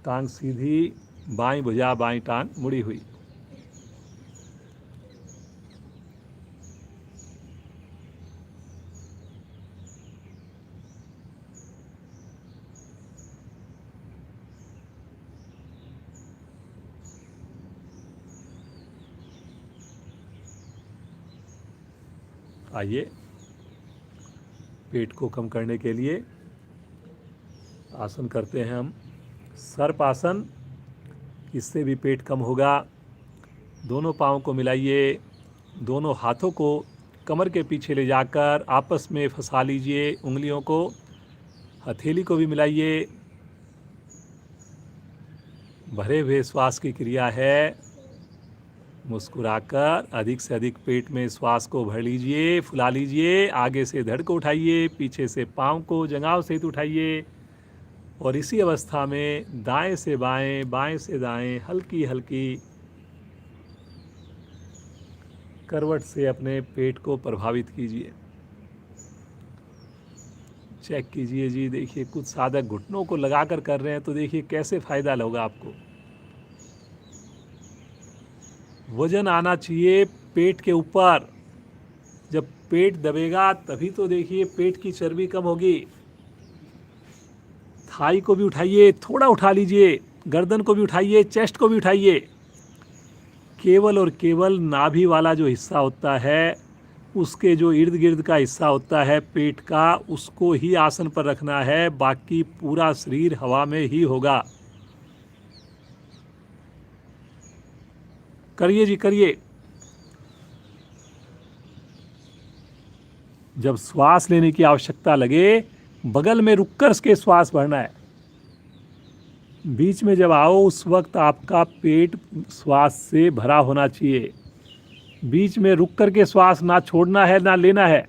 टांग सीधी, बाईं भुजा बाईं टांग मुड़ी हुई। आइए, पेट को कम करने के लिए आसन करते हैं हम। सर्प आसन, इससे भी पेट कम होगा। दोनों पाँव को मिलाइए, दोनों हाथों को कमर के पीछे ले जाकर आपस में फंसा लीजिए। उंगलियों को, हथेली को भी मिलाइए। भरे हुए श्वास की क्रिया है। मुस्कुराकर अधिक से अधिक पेट में श्वास को भर लीजिए, फुला लीजिए। आगे से धड़ को उठाइए, पीछे से पाँव को जंघाओं सहित उठाइए और इसी अवस्था में दाएं से बाएं, बाएं से दाएं हल्की हल्की करवट से अपने पेट को प्रभावित कीजिए। चेक कीजिए जी। देखिए, कुछ साधक घुटनों को लगाकर कर रहे हैं, तो देखिए कैसे फ़ायदा होगा आपको। वजन आना चाहिए पेट के ऊपर। जब पेट दबेगा तभी तो देखिए पेट की चर्बी कम होगी। थाई को भी उठाइए, थोड़ा उठा लीजिए। गर्दन को भी उठाइए, चेस्ट को भी उठाइए। केवल और केवल नाभि वाला जो हिस्सा होता है, उसके जो इर्द गिर्द का हिस्सा होता है पेट का, उसको ही आसन पर रखना है। बाकी पूरा शरीर हवा में ही होगा। करिए जी, करिए। जब श्वास लेने की आवश्यकता लगे, बगल में रुककर के श्वास भरना है। बीच में जब आओ, उस वक्त आपका पेट श्वास से भरा होना चाहिए। बीच में रुक कर के श्वास ना छोड़ना है, ना लेना है।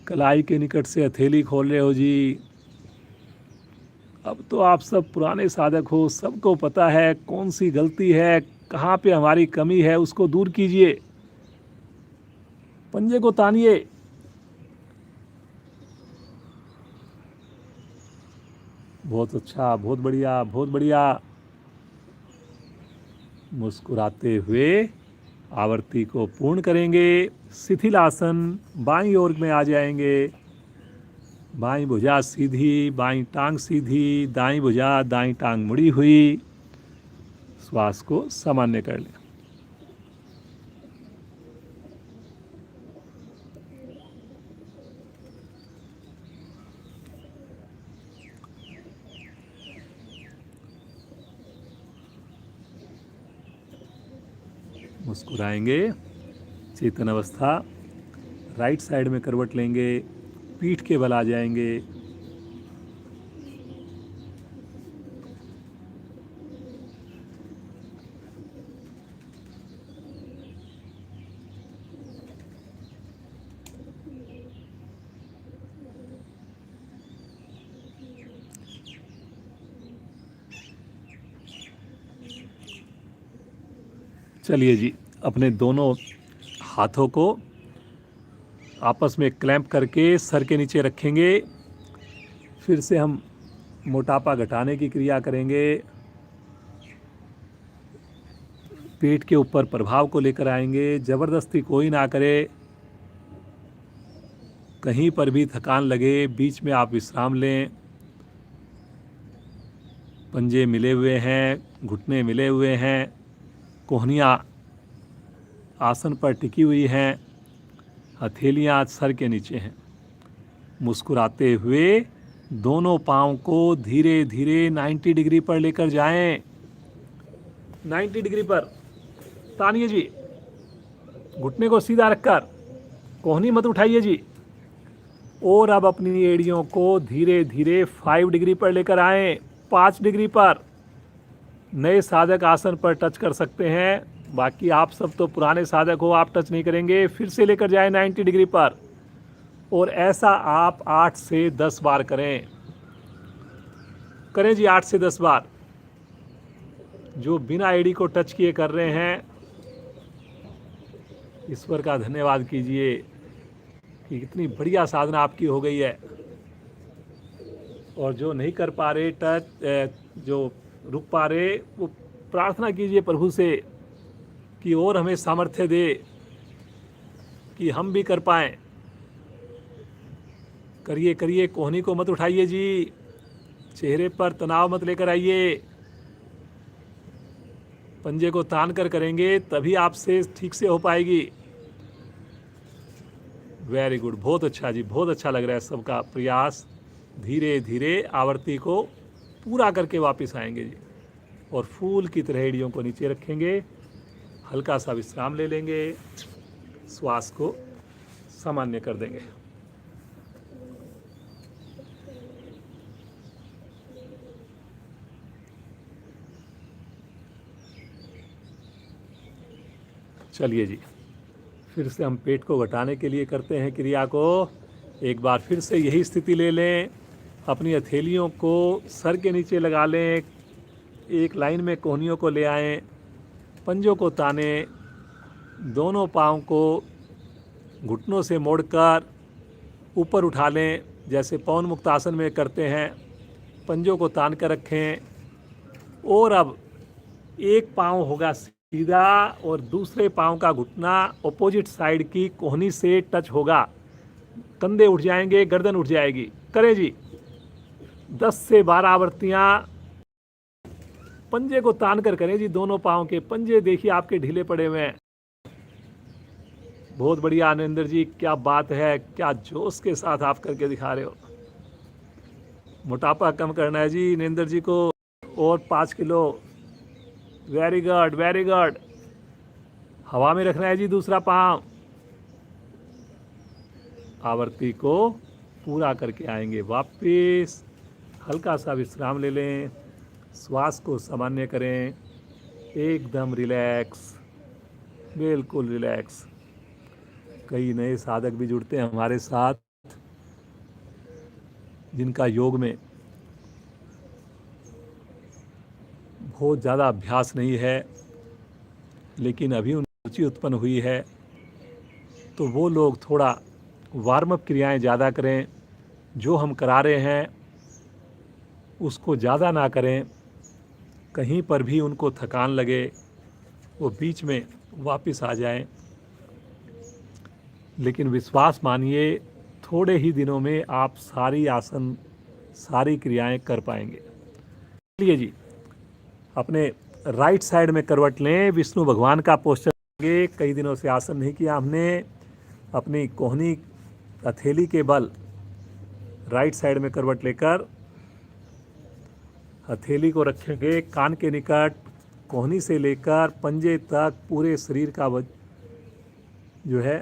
कलाई के निकट से हथेली खोल रहे हो जी। अब तो आप सब पुराने साधक हो, सबको पता है कौन सी गलती है, कहाँ पे हमारी कमी है, उसको दूर कीजिए। पंजे को तानिए। बहुत अच्छा, बहुत बढ़िया, बहुत बढ़िया। मुस्कुराते हुए आवृत्ति को पूर्ण करेंगे। शिथिल आसन, बाईं ओर में आ जाएंगे। बाईं भुजा सीधी, बाईं टांग सीधी, दाईं भुजा दाईं टांग मुड़ी हुई। श्वास को सामान्य कर लें। मुस्कुराएंगे। चेतन अवस्था, राइट साइड में करवट लेंगे, पीठ के बल आ जाएंगे। चलिए जी, अपने दोनों हाथों को आपस में क्लैंप करके सर के नीचे रखेंगे। फिर से हम मोटापा घटाने की क्रिया करेंगे। पेट के ऊपर प्रभाव को लेकर आएंगे। ज़बरदस्ती कोई ना करे। कहीं पर भी थकान लगे बीच में आप विश्राम लें। पंजे मिले हुए हैं, घुटने मिले हुए हैं, कोहनियाँ आसन पर टिकी हुई हैं, हथेलियाँ सर के नीचे हैं। मुस्कुराते हुए दोनों पाँव को धीरे धीरे 90 डिग्री पर लेकर जाएं। 90 डिग्री पर तानिए जी। घुटने को सीधा रखकर कोहनी मत उठाइए जी। और अब अपनी एड़ियों को धीरे धीरे 5 डिग्री पर लेकर आएं। 5 डिग्री पर। नए साधक आसन पर टच कर सकते हैं, बाकी आप सब तो पुराने साधक हो, आप टच नहीं करेंगे। फिर से लेकर जाएं 90 डिग्री पर। और ऐसा आप 8 से 10 बार करें जी, 8 से 10 बार। जो बिना एड़ी को टच किए कर रहे हैं, ईश्वर का धन्यवाद कीजिए कि इतनी बढ़िया साधना आपकी हो गई है। और जो नहीं कर पा रहे टच, जो रुक पा रहे, वो प्रार्थना कीजिए प्रभु से कि और हमें सामर्थ्य दे कि हम भी कर पाएं। करिए करिए, कोहनी को मत उठाइए जी। चेहरे पर तनाव मत लेकर आइए। पंजे को तान कर करेंगे तभी आपसे ठीक से हो पाएगी। वेरी गुड, बहुत अच्छा जी, बहुत अच्छा लग रहा है सबका प्रयास। धीरे धीरे आवर्ती को पूरा करके वापस आएंगे जी। और फूल की तरह एड़ियों को नीचे रखेंगे। हल्का सा विश्राम ले लेंगे। श्वास को सामान्य कर देंगे। चलिए जी, फिर से हम पेट को घटाने के लिए करते हैं क्रिया को। एक बार फिर से यही स्थिति ले लें। अपनी हथेलियों को सर के नीचे लगा लें। एक लाइन में कोहनियों को ले आएं। पंजों को ताने। दोनों पाँव को घुटनों से मोड़कर ऊपर उठा लें, जैसे पवन मुक्त आसन में करते हैं। पंजों को तान कर रखें। और अब एक पाँव होगा सीधा और दूसरे पाँव का घुटना ऑपोजिट साइड की कोहनी से टच होगा। कंधे उठ जाएंगे, गर्दन उठ जाएगी। करें जी। 10 से 12 आवृत्तियां पंजे को तान कर करें जी। दोनों पाँव के पंजे देखिए आपके ढीले पड़े हुए हैं। बहुत बढ़िया आनंदर जी, क्या बात है, क्या जोश के साथ आप करके दिखा रहे हो। मोटापा कम करना है जी नरेंद्र जी को। और 5 kilo. Very good, very good. हवा में रखना है जी दूसरा पाँव। आवर्ती को पूरा करके आएंगे वापस। हल्का सा विश्राम ले लें। श्वास को सामान्य करें। एकदम रिलैक्स, बिल्कुल रिलैक्स। कई नए साधक भी जुड़ते हैं हमारे साथ, जिनका योग में बहुत ज़्यादा अभ्यास नहीं है, लेकिन अभी उनकी रुचि उत्पन्न हुई है। तो वो लोग थोड़ा वार्म अप क्रियाएं ज़्यादा करें। जो हम करा रहे हैं उसको ज़्यादा ना करें। कहीं पर भी उनको थकान लगे वो बीच में वापस आ जाएं। लेकिन विश्वास मानिए, थोड़े ही दिनों में आप सारी आसन, सारी क्रियाएं कर पाएंगे। चलिए जी, अपने राइट साइड में करवट लें। विष्णु भगवान का पोस्चर लेंगे। कई दिनों से आसन नहीं किया हमने। अपनी कोहनी हथेली के बल राइट साइड में करवट लेकर हथेली को रखेंगे कान के निकट। कोहनी से लेकर पंजे तक पूरे शरीर का जो है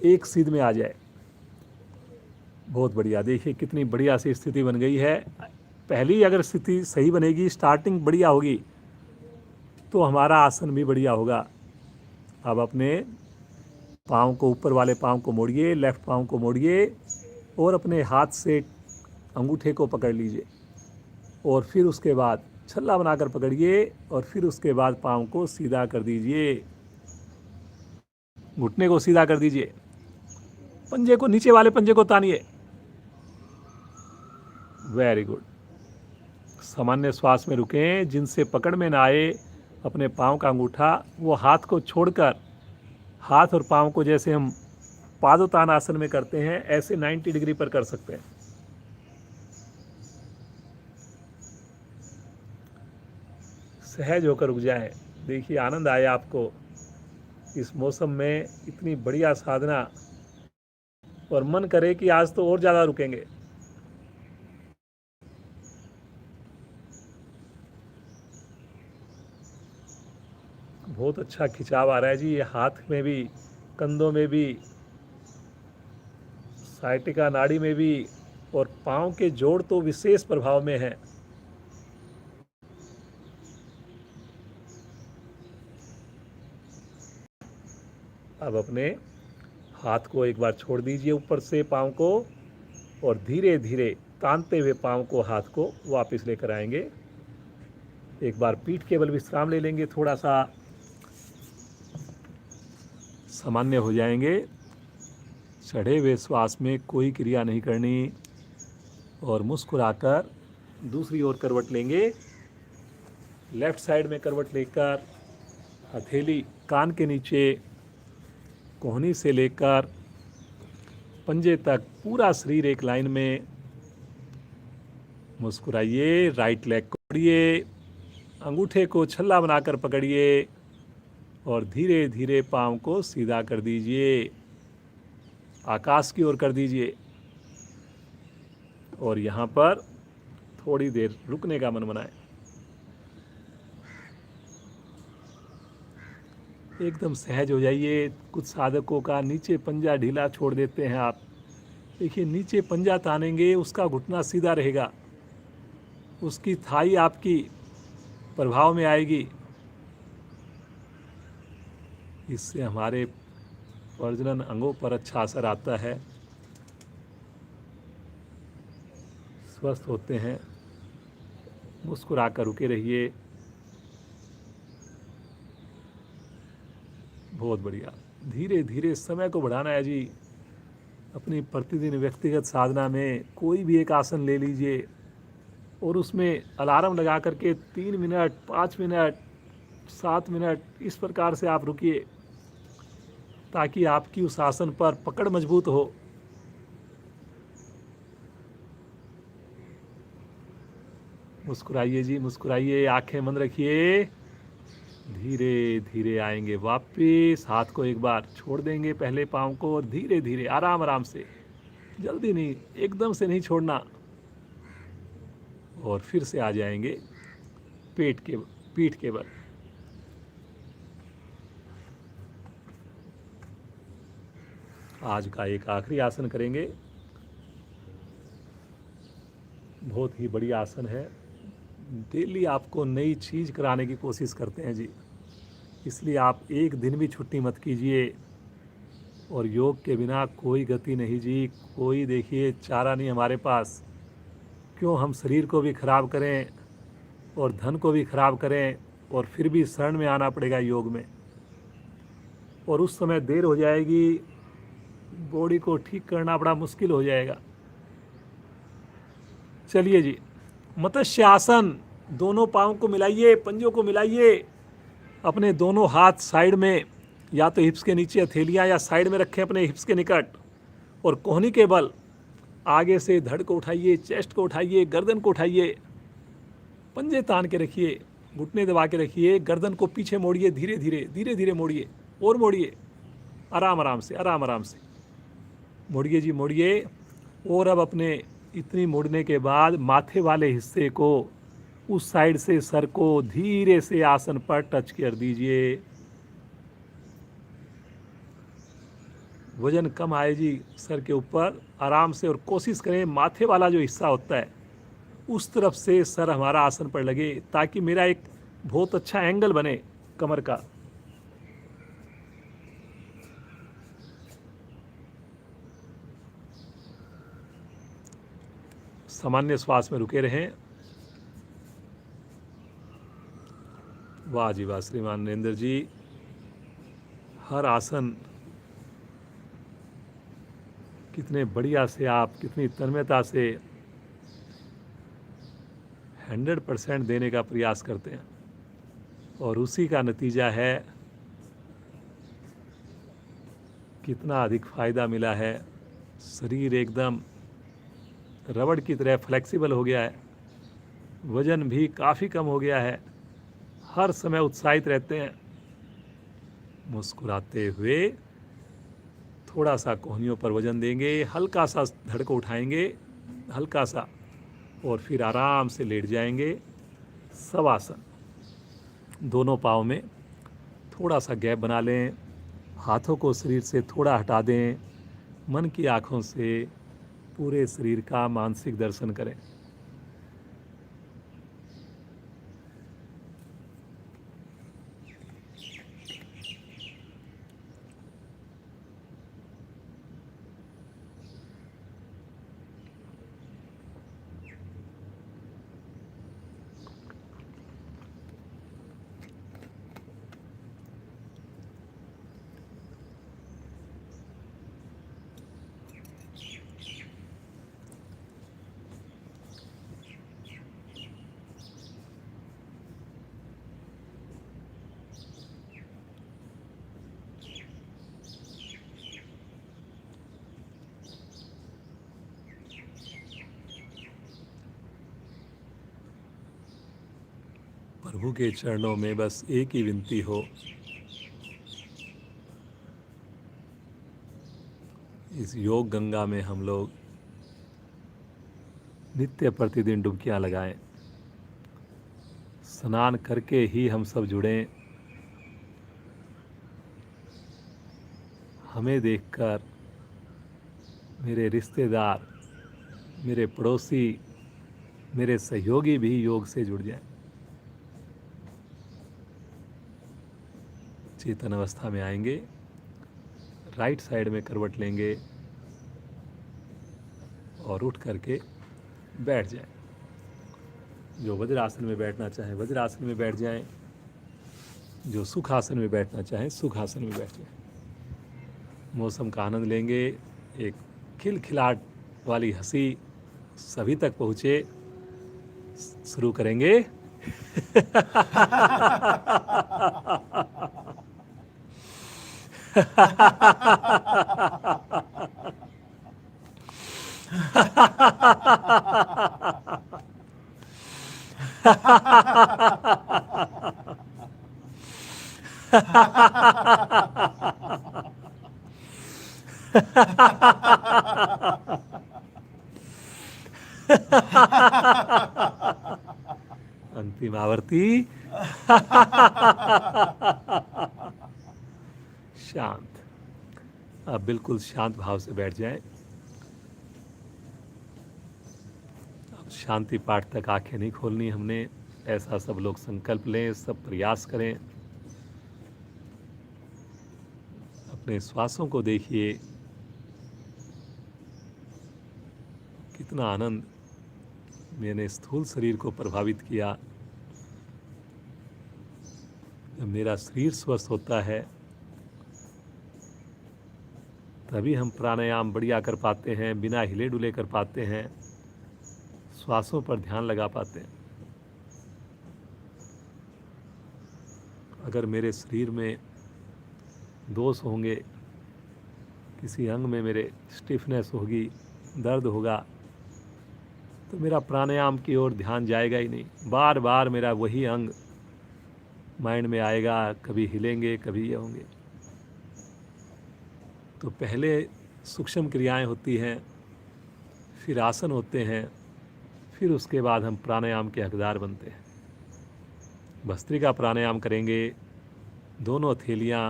एक सीध में आ जाए। बहुत बढ़िया, देखिए कितनी बढ़िया सी स्थिति बन गई है। पहली अगर स्थिति सही बनेगी, स्टार्टिंग बढ़िया होगी, तो हमारा आसन भी बढ़िया होगा। अब अपने पाँव को, ऊपर वाले पाँव को मोड़िए, लेफ्ट पाँव को मोड़िए और अपने हाथ से अंगूठे को पकड़ लीजिए। और फिर उसके बाद छल्ला बनाकर पकड़िए और फिर उसके बाद पाँव को सीधा कर दीजिए। घुटने को सीधा कर दीजिए, पंजे को, नीचे वाले पंजे को तानिए। Very good. सामान्य श्वास में रुकें। जिनसे पकड़ में ना आए अपने पाँव का अंगूठा, वो हाथ को छोड़कर, हाथ और पाँव को जैसे हम पादोत्तान आसन में करते हैं ऐसे 90 डिग्री पर कर सकते हैं। सहज होकर रुक जाएं। देखिए आनंद आए आपको इस मौसम में, इतनी बढ़िया साधना, और मन करे कि आज तो और ज़्यादा रुकेंगे। बहुत अच्छा खिंचाव आ रहा है जी, ये हाथ में भी, कंधों में भी, साइटिका नाड़ी में भी, और पाँव के जोड़ तो विशेष प्रभाव में है। अब अपने हाथ को एक बार छोड़ दीजिए ऊपर से पाँव को, और धीरे धीरे तानते हुए पाँव को, हाथ को वापस लेकर आएंगे। एक बार पीठ के बल विश्राम ले लेंगे, थोड़ा सा सामान्य हो जाएंगे। चढ़े हुए श्वास में कोई क्रिया नहीं करनी, और मुस्कुराकर दूसरी ओर करवट लेंगे। लेफ्ट साइड में करवट लेकर हथेली कान के नीचे, कोहनी से लेकर पंजे तक पूरा शरीर एक लाइन में। मुस्कुराइए, राइट लेग को पकड़िए, अंगूठे को छल्ला बनाकर पकड़िए, और धीरे धीरे पाँव को सीधा कर दीजिए, आकाश की ओर कर दीजिए। और यहाँ पर थोड़ी देर रुकने का मन बनाएं। एकदम सहज हो जाइए। कुछ साधकों का नीचे पंजा ढीला छोड़ देते हैं आप। देखिए नीचे पंजा तानेंगे, उसका घुटना सीधा रहेगा, उसकी थाई आपकी प्रभाव में आएगी। इससे हमारे प्रजनन अंगों पर अच्छा असर आता है, स्वस्थ होते हैं। मुस्कुरा कर रुके रहिए। बहुत बढ़िया। धीरे धीरे समय को बढ़ाना है जी। अपनी प्रतिदिन व्यक्तिगत साधना में कोई भी एक आसन ले लीजिए, और उसमें अलार्म लगा करके 3 मिनट, 5 मिनट, 7 मिनट इस प्रकार से आप रुकिए, ताकि आपकी उस आसन पर पकड़ मजबूत हो। मुस्कुराइए जी, मुस्कुराइए, आंखें बंद रखिए। धीरे धीरे आएंगे वापिस, हाथ को एक बार छोड़ देंगे पहले पाँव को, और धीरे धीरे आराम आराम से, जल्दी नहीं, एकदम से नहीं छोड़ना। और फिर से आ जाएंगे पीठ के बल। आज का एक आखिरी आसन करेंगे। बहुत ही बढ़िया आसन है। डेली आपको नई चीज़ कराने की कोशिश करते हैं जी, इसलिए आप एक दिन भी छुट्टी मत कीजिए। और योग के बिना कोई गति नहीं जी, कोई देखिए चारा नहीं हमारे पास। क्यों हम शरीर को भी खराब करें और धन को भी खराब करें, और फिर भी शरण में आना पड़ेगा योग में, और उस समय देर हो जाएगी, बॉडी को ठीक करना बड़ा मुश्किल हो जाएगा। चलिए जी, मत्स्य आसन। दोनों पाँव को मिलाइए, पंजों को मिलाइए, अपने दोनों हाथ साइड में, या तो हिप्स के नीचे हथेलियाँ, या साइड में रखें अपने हिप्स के निकट, और कोहनी के बल आगे से धड़ को उठाइए, चेस्ट को उठाइए, गर्दन को उठाइए, पंजे तान के रखिए, घुटने दबा के रखिए, गर्दन को पीछे मोड़िए, धीरे धीरे मोड़िए, और मोड़िए, आराम आराम से, आराम आराम से मोड़िए जी, मोड़िए। और अब अपने इतनी मोड़ने के बाद माथे वाले हिस्से को, उस साइड से सर को धीरे से आसन पर टच कर दीजिए। वजन कम आए जी सर के ऊपर, आराम से, और कोशिश करें माथे वाला जो हिस्सा होता है उस तरफ से सर हमारा आसन पर लगे, ताकि मेरा एक बहुत अच्छा एंगल बने कमर का। सामान्य श्वास में रुके रहें। वाह जी वाह श्रीमान नरेंद्र जी, हर आसन कितने बढ़िया से आप कितनी तन्मयता से 100% देने का प्रयास करते हैं, और उसी का नतीजा है कितना अधिक फ़ायदा मिला है। शरीर एकदम रबड़ की तरह फ्लेक्सिबल हो गया है, वज़न भी काफ़ी कम हो गया है, हर समय उत्साहित रहते हैं। मुस्कुराते हुए थोड़ा सा कोहनियों पर वज़न देंगे, हल्का सा धड़ को उठाएंगे, हल्का सा, और फिर आराम से लेट जाएंगे। शवासन, दोनों पाँव में थोड़ा सा गैप बना लें, हाथों को शरीर से थोड़ा हटा दें, मन की आँखों से पूरे शरीर का मानसिक दर्शन करें। प्रभु के चरणों में बस एक ही विनती हो, इस योग गंगा में हम लोग नित्य प्रतिदिन डुबकियां लगाएं। स्नान करके ही हम सब जुड़ें। हमें देखकर मेरे रिश्तेदार, मेरे पड़ोसी, मेरे सहयोगी भी योग से जुड़ जाएं। चेतन अवस्था में आएंगे, राइट साइड में करवट लेंगे और उठ करके बैठ जाएं। जो वज्रासन में बैठना चाहें वज्रासन में बैठ जाएं, जो सुखासन में बैठना चाहें सुखासन में बैठ जाएं। मौसम का आनंद लेंगे, एक खिलखिलाहट वाली हंसी सभी तक पहुँचे। शुरू करेंगे। अंतिम आवर्ती। शांत। अब बिल्कुल शांत भाव से बैठ जाएं। अब शांति पाठ तक आंखें नहीं खोलनी हमने, ऐसा सब लोग संकल्प लें, सब प्रयास करें। अपने श्वासों को देखिए, कितना आनंद मैंने स्थूल शरीर को प्रभावित किया। जब मेरा शरीर स्वस्थ होता है तभी हम प्राणायाम बढ़िया कर पाते हैं, बिना हिले डुले कर पाते हैं, श्वासों पर ध्यान लगा पाते हैं। अगर मेरे शरीर में दोष होंगे, किसी अंग में मेरे स्टिफनेस होगी, दर्द होगा, तो मेरा प्राणायाम की ओर ध्यान जाएगा ही नहीं। बार बार मेरा वही अंग माइंड में आएगा, कभी हिलेंगे कभी ये होंगे। तो पहले सूक्ष्म क्रियाएं होती हैं, फिर आसन होते हैं, फिर उसके बाद हम प्राणायाम के हकदार बनते हैं। भस्त्रिका प्राणायाम करेंगे। दोनों हथेलियाँ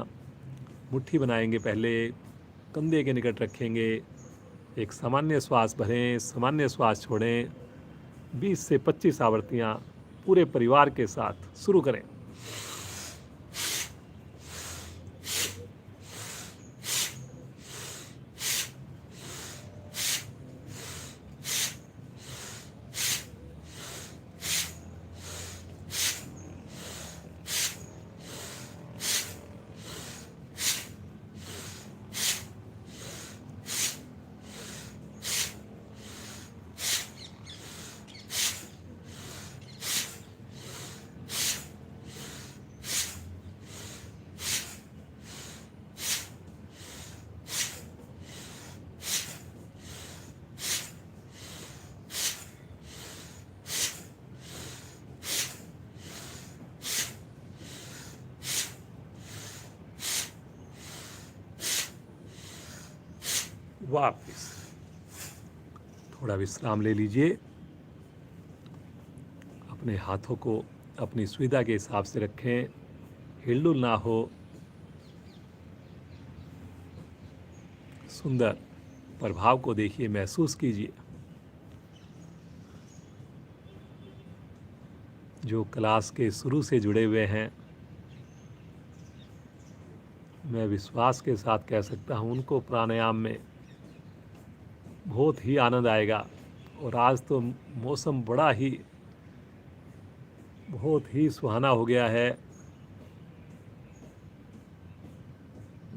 मुट्ठी बनाएंगे, पहले कंधे के निकट रखेंगे, एक सामान्य श्वास भरें, सामान्य श्वास छोड़ें। 20 से 25 आवर्तियाँ पूरे परिवार के साथ शुरू करें। वापस थोड़ा विश्राम ले लीजिए। अपने हाथों को अपनी सुविधा के हिसाब से रखें, हिलडुल ना हो। सुंदर प्रभाव को देखिए, महसूस कीजिए। जो क्लास के शुरू से जुड़े हुए हैं, मैं विश्वास के साथ कह सकता हूँ उनको प्राणायाम में बहुत ही आनंद आएगा। और आज तो मौसम बहुत ही सुहाना हो गया है।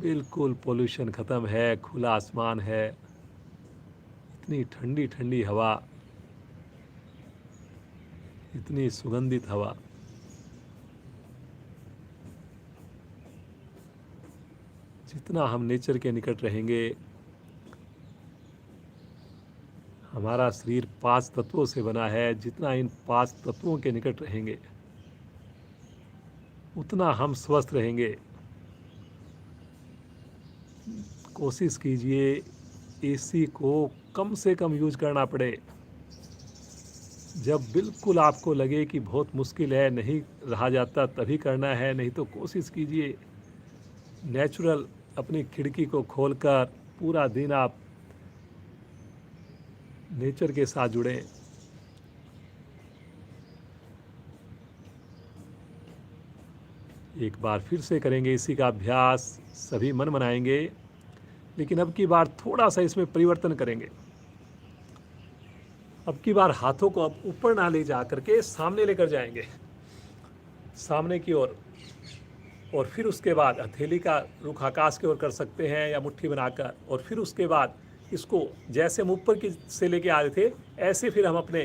बिल्कुल पोल्यूशन ख़त्म है, खुला आसमान है, इतनी ठंडी ठंडी हवा, इतनी सुगंधित हवा। जितना हम नेचर के निकट रहेंगे, हमारा शरीर 5 तत्वों से बना है, जितना इन 5 तत्वों के निकट रहेंगे उतना हम स्वस्थ रहेंगे। कोशिश कीजिए एसी को कम से कम यूज करना पड़े। जब बिल्कुल आपको लगे कि बहुत मुश्किल है, नहीं रहा जाता, तभी करना है। नहीं तो कोशिश कीजिए नेचुरल अपनी खिड़की को खोलकर पूरा दिन आप नेचर के साथ जुड़ें। एक बार फिर से करेंगे इसी का अभ्यास, सभी मन बनाएंगे, लेकिन अब की बार थोड़ा सा इसमें परिवर्तन करेंगे। अब की बार हाथों को अब ऊपर ना ले जा करके सामने लेकर जाएंगे, सामने की ओर। और फिर उसके बाद हथेली का रुख आकाश की ओर कर सकते हैं या मुट्ठी बनाकर। और फिर उसके बाद इसको जैसे हम ऊपर की से लेके आ रहे थे, ऐसे फिर हम अपने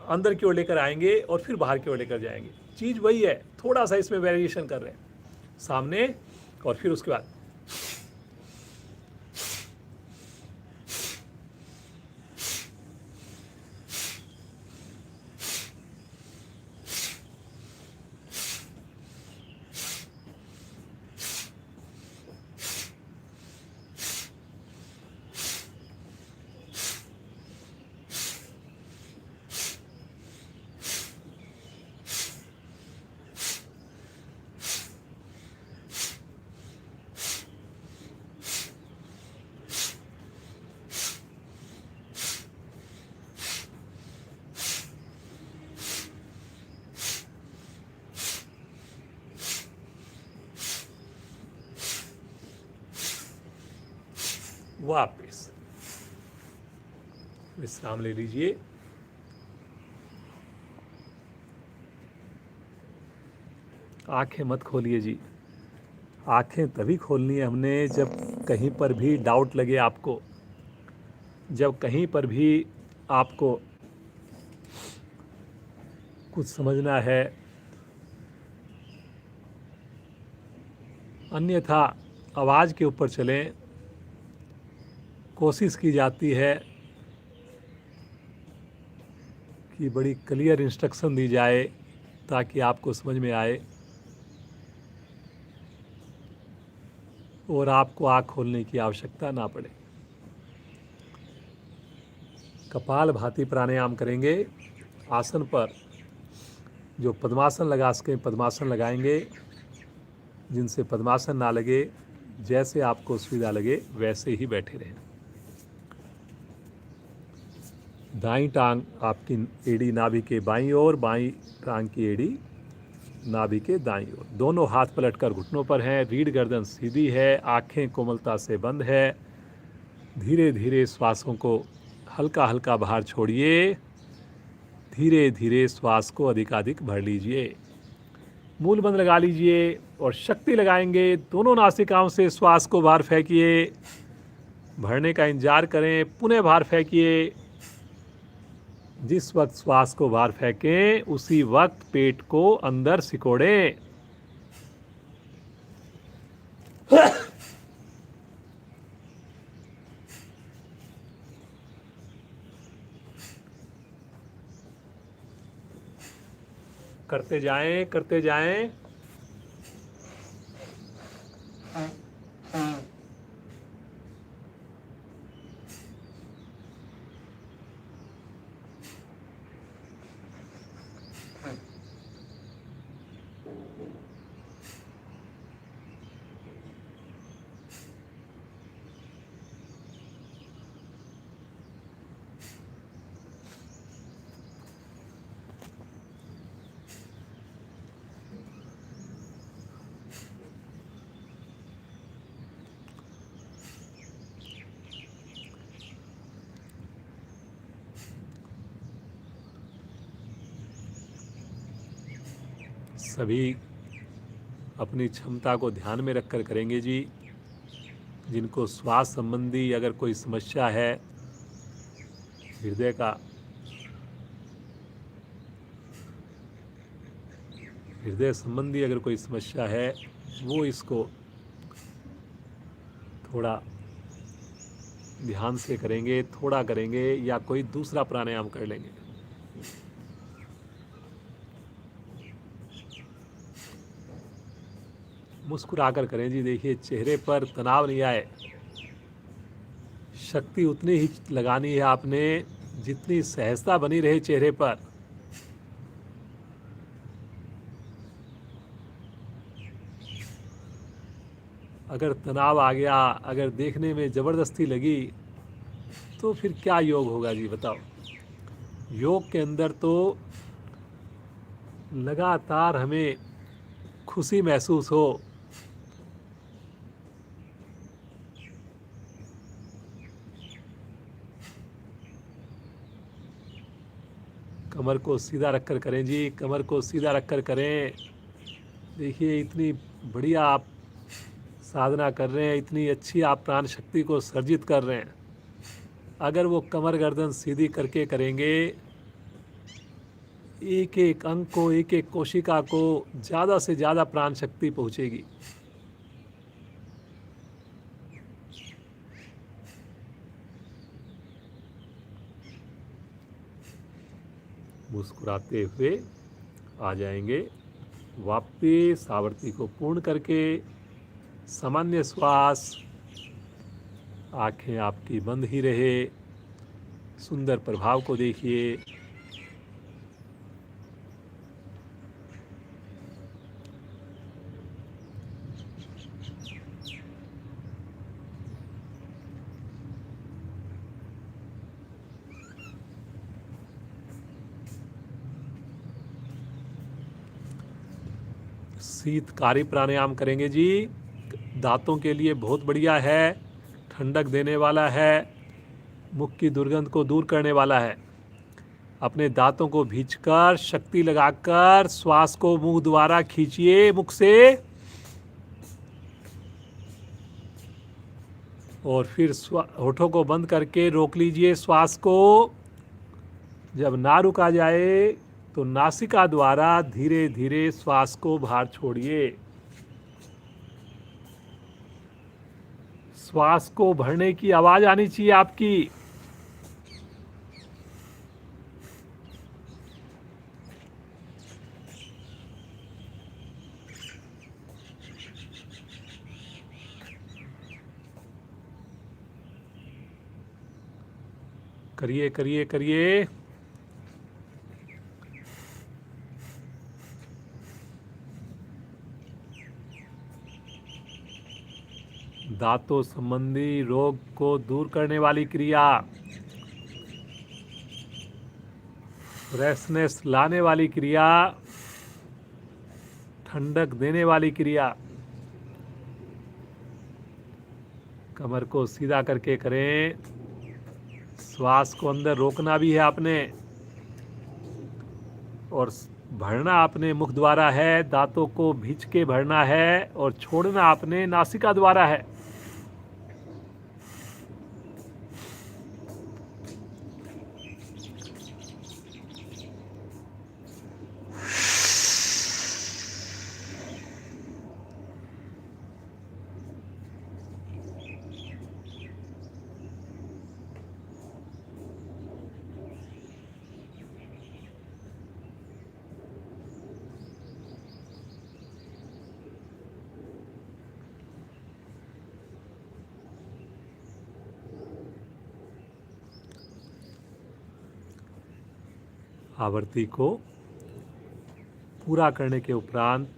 अंदर की ओर लेकर आएंगे और फिर बाहर की ओर लेकर जाएंगे। चीज़ वही है, थोड़ा सा इसमें वेरिएशन कर रहे हैं। सामने और फिर उसके बाद वापस विश्राम ले लीजिए। आंखें मत खोलिए जी। आंखें तभी खोलनी है हमने जब कहीं पर भी डाउट लगे आपको, जब कहीं पर भी आपको कुछ समझना है। अन्यथा आवाज़ के ऊपर चलें। कोशिश की जाती है कि बड़ी क्लियर इंस्ट्रक्शन दी जाए ताकि आपको समझ में आए और आपको आँख खोलने की आवश्यकता ना पड़े। कपाल भाती प्राणायाम करेंगे। आसन पर जो पद्मासन लगा सके पद्मासन लगाएंगे, जिनसे पद्मासन ना लगे, जैसे आपको सुविधा लगे वैसे ही बैठे रहें। दाईं टांग आपकी एड़ी नाभि के बाईं ओर, बाईं टांग की एड़ी नाभि के दाईं ओर। दोनों हाथ पलटकर घुटनों पर हैं। रीढ़ गर्दन सीधी है, आंखें कोमलता से बंद है। धीरे धीरे श्वासों को हल्का हल्का बाहर छोड़िए। धीरे धीरे श्वास को अधिकाधिक भर लीजिए। मूल बंद लगा लीजिए और शक्ति लगाएंगे। दोनों नासिकाओं से श्वास को बाहर फेंकिए। भरने का इंतजार करें। पुनः बाहर फेंकिए। जिस वक्त श्वास को बाहर फेंकें उसी वक्त पेट को अंदर सिकोड़ें। करते जाएं, करते जाएं। सभी अपनी क्षमता को ध्यान में रखकर करेंगे जी। जिनको श्वास संबंधी अगर कोई समस्या है, हृदय का हृदय संबंधी अगर कोई समस्या है, वो इसको थोड़ा ध्यान से करेंगे, थोड़ा करेंगे या कोई दूसरा प्राणायाम कर लेंगे। मुस्कुराकर करें जी। देखिए, चेहरे पर तनाव नहीं आए। शक्ति उतनी ही लगानी है आपने जितनी सहजता बनी रहे चेहरे पर। अगर तनाव आ गया, अगर देखने में ज़बरदस्ती लगी, तो फिर क्या योग होगा जी, बताओ। योग के अंदर तो लगातार हमें खुशी महसूस हो, कमर को सीधा रखकर करें जी, कमर को सीधा रखकर करें। देखिए, इतनी बढ़िया आप साधना कर रहे हैं, इतनी अच्छी आप प्राण शक्ति को सर्जित कर रहे हैं। अगर वो कमर गर्दन सीधी करके करेंगे, एक एक अंग को, एक एक कोशिका को ज़्यादा से ज़्यादा प्राण शक्ति पहुँचेगी। मुस्कुराते हुए आ जाएंगे वापस आवर्ती को पूर्ण करके। सामान्य श्वास, आंखें आपकी बंद ही रहे। सुंदर प्रभाव को देखिए। शीतकारी प्राणायाम करेंगे जी। दांतों के लिए बहुत बढ़िया है, ठंडक देने वाला है, मुख की दुर्गंध को दूर करने वाला है। अपने दांतों को भींचकर शक्ति लगाकर श्वास को मुंह द्वारा खींचिए, मुख से, और फिर होठों को बंद करके रोक लीजिए श्वास को। जब ना रुका जाए तो नासिका द्वारा धीरे धीरे श्वास को बाहर छोड़िए। श्वास को भरने की आवाज आनी चाहिए आपकी। करिए करिए करिए। दांतों संबंधी रोग को दूर करने वाली क्रिया, फ्रेशनेस लाने वाली क्रिया, ठंडक देने वाली क्रिया। कमर को सीधा करके करें। श्वास को अंदर रोकना भी है आपने, और भरना आपने मुख द्वारा है। दांतों को भींच के भरना है और छोड़ना आपने नासिका द्वारा है। आवर्ती को पूरा करने के उपरांत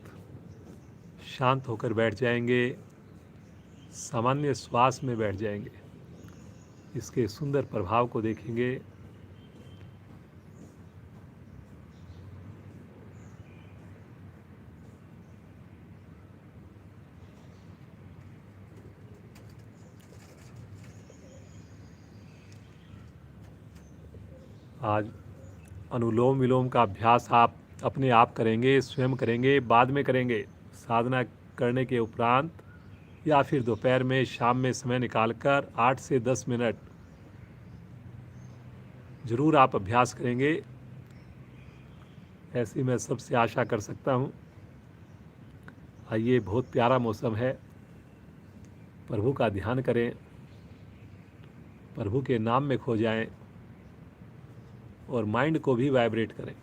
शांत होकर बैठ जाएंगे, सामान्य श्वास में बैठ जाएंगे। इसके सुंदर प्रभाव को देखेंगे। आज अनुलोम विलोम का अभ्यास आप अपने आप करेंगे, स्वयं करेंगे, बाद में करेंगे। साधना करने के उपरांत या फिर दोपहर में, शाम में समय निकालकर 8 से 10 मिनट जरूर आप अभ्यास करेंगे, ऐसी मैं सबसे आशा कर सकता हूँ। आइए, बहुत प्यारा मौसम है, प्रभु का ध्यान करें, प्रभु के नाम में खो जाएं और माइंड को भी वाइब्रेट करें।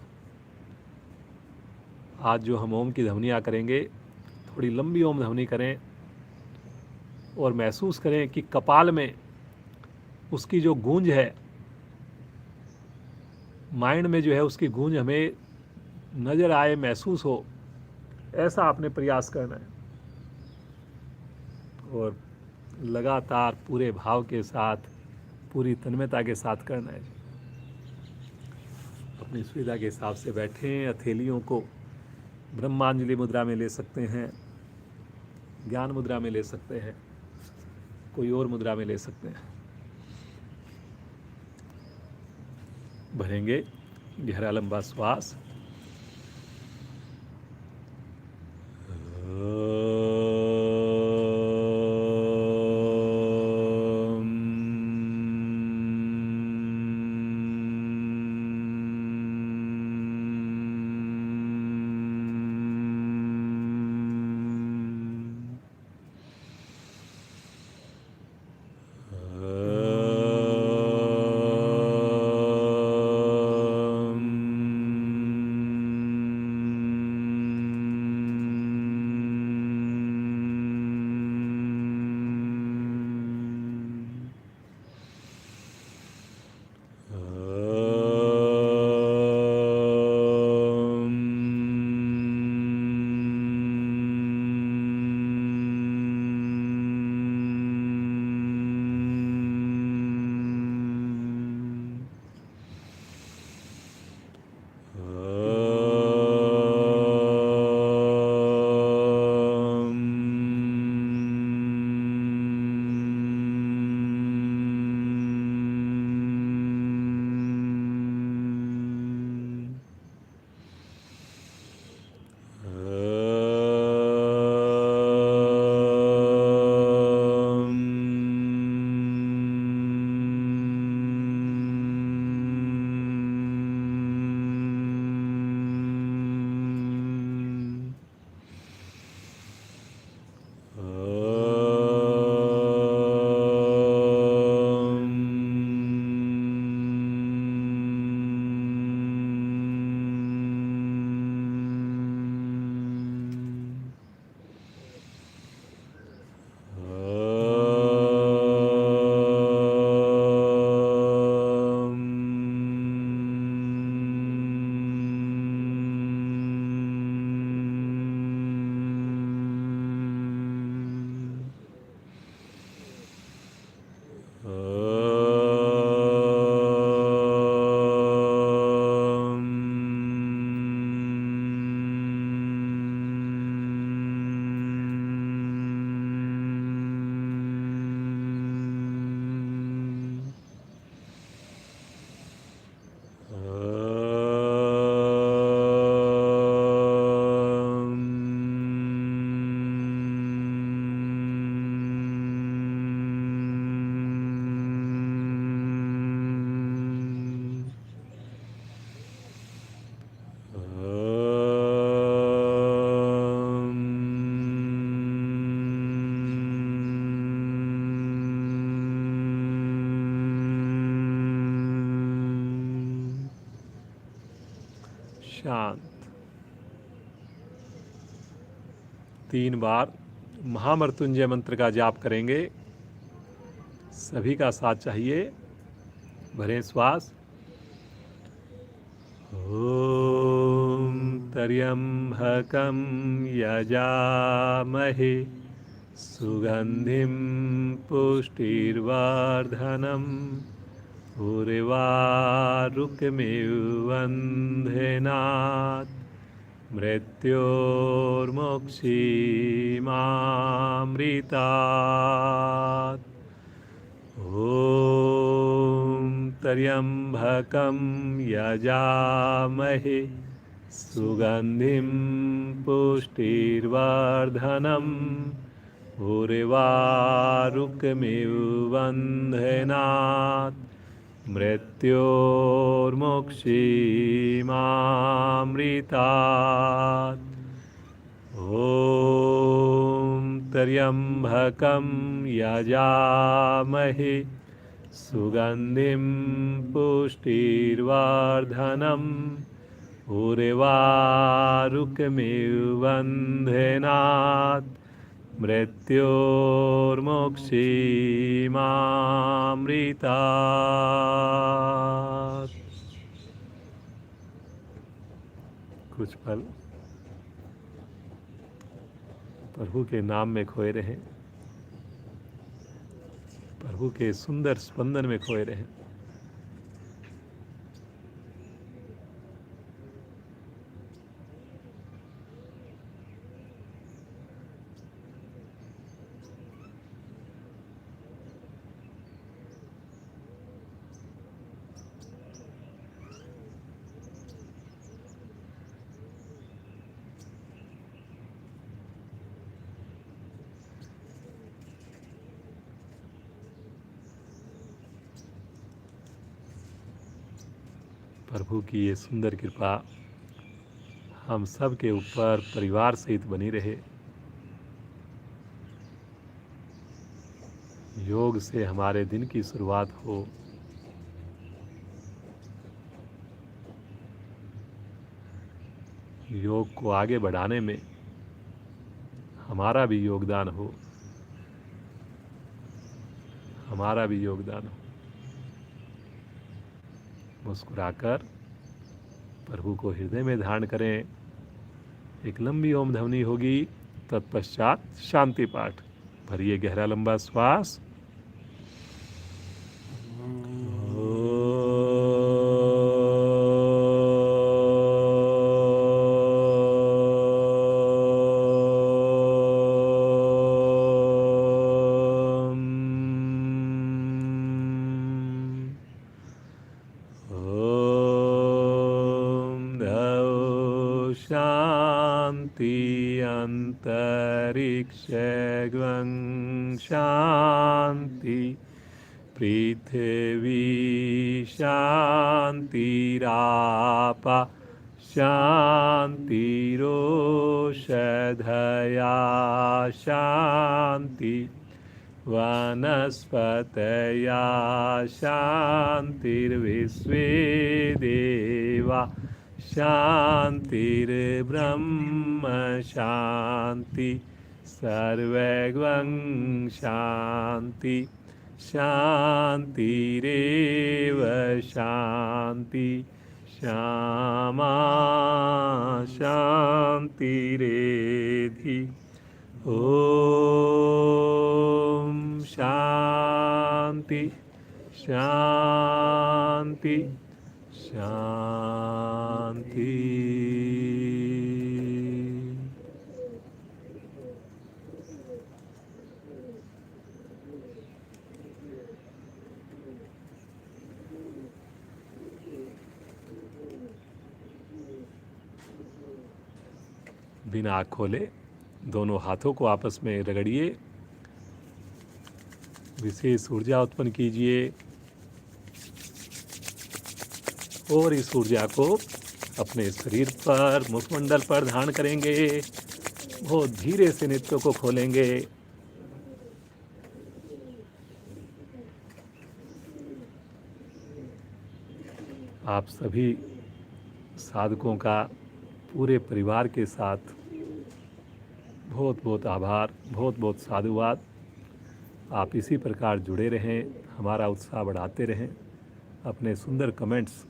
आज जो हम ओम की ध्वनियाँ करेंगे, थोड़ी लंबी ओम ध्वनि करें और महसूस करें कि कपाल में उसकी जो गूंज है, माइंड में जो है उसकी गूंज हमें नज़र आए, महसूस हो, ऐसा आपने प्रयास करना है और लगातार पूरे भाव के साथ, पूरी तन्मयता के साथ करना है। अपनी सुविधा के हिसाब से बैठें। हथेलियों को ब्रह्मांजलि मुद्रा में ले सकते हैं, ज्ञान मुद्रा में ले सकते हैं, कोई और मुद्रा में ले सकते हैं। भरेंगे गहरा लंबा श्वास। शांत। 3 बार महामृत्युंजय मंत्र का जाप करेंगे। सभी का साथ चाहिए। भरें श्वास। ओम त्र्यम्बकं यजामहे सुगन्धिं पुष्टिर्वर्धनम् उर्वारुकमिव बन्धनात् मृत्योर्मुक्षीमामृतात्। ॐ त्र्यम्बकं यजामहे सुगन्धिं पुष्टिर्वर्धनम् उर्वारुकमिव बन्धनात् मृत्योर्मुक्षीमामृतात्। ॐ त्र्यम्बकं यजामहे सुगन्धिं पुष्टिर्वर्धनम् उर्वारुकमिव बन्धनात् मृत्योर्मुक्षीमामृतात्। कुछ पल प्रभु के नाम में खोए रहें, प्रभु के सुंदर स्पंदन में खोए रहें। प्रभु की ये सुंदर कृपा हम सब के ऊपर परिवार सहित बनी रहे। योग से हमारे दिन की शुरुआत हो, योग को आगे बढ़ाने में हमारा भी योगदान हो, हमारा भी योगदान हो। मुस्कुराकर प्रभु को हृदय में धारण करें। एक लंबी ओम ध्वनि होगी, तत्पश्चात शांति पाठ। भरिए गहरा लंबा श्वास। शांति अंतरिक्षं शांति पृथ्वी शांतिरापा शांतिरोषधया शांति वनस्पतया शांतिर्विश्वे देवा शांतिर्ब्रह्म शांति सर्वगं शांति शांतिरेव शांति श्यामा शांतिरेधि। ओम शांति शांति शांति। बिना आँख खोले दोनों हाथों को आपस में रगड़िए, विशेष ऊर्जा उत्पन्न कीजिए और इस ऊर्जा को अपने शरीर पर, मुखमंडल पर धारण करेंगे। बहुत धीरे से नेत्रों को खोलेंगे। आप सभी साधकों का पूरे परिवार के साथ बहुत बहुत आभार, बहुत बहुत साधुवाद। आप इसी प्रकार जुड़े रहें, हमारा उत्साह बढ़ाते रहें। अपने सुंदर कमेंट्स,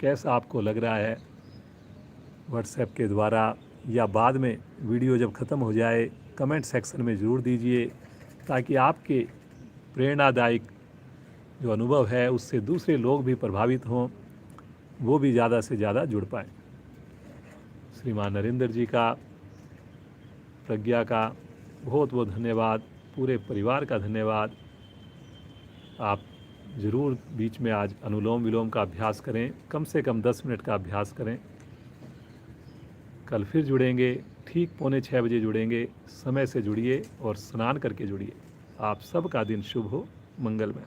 कैसा आपको लग रहा है व्हाट्सएप के द्वारा या बाद में वीडियो जब ख़त्म हो जाए कमेंट सेक्शन में ज़रूर दीजिए, ताकि आपके प्रेरणादायक जो अनुभव है उससे दूसरे लोग भी प्रभावित हों, वो भी ज़्यादा से ज़्यादा जुड़ पाएँ। श्रीमान नरेंद्र जी का, प्रज्ञा का बहुत बहुत धन्यवाद, पूरे परिवार का धन्यवाद। आप ज़रूर बीच में आज अनुलोम विलोम का अभ्यास करें, कम से कम 10 मिनट का अभ्यास करें। कल फिर जुड़ेंगे, ठीक 5:45 बजे जुड़ेंगे। समय से जुड़िए और स्नान करके जुड़िए। आप सबका दिन शुभ हो, मंगलमय।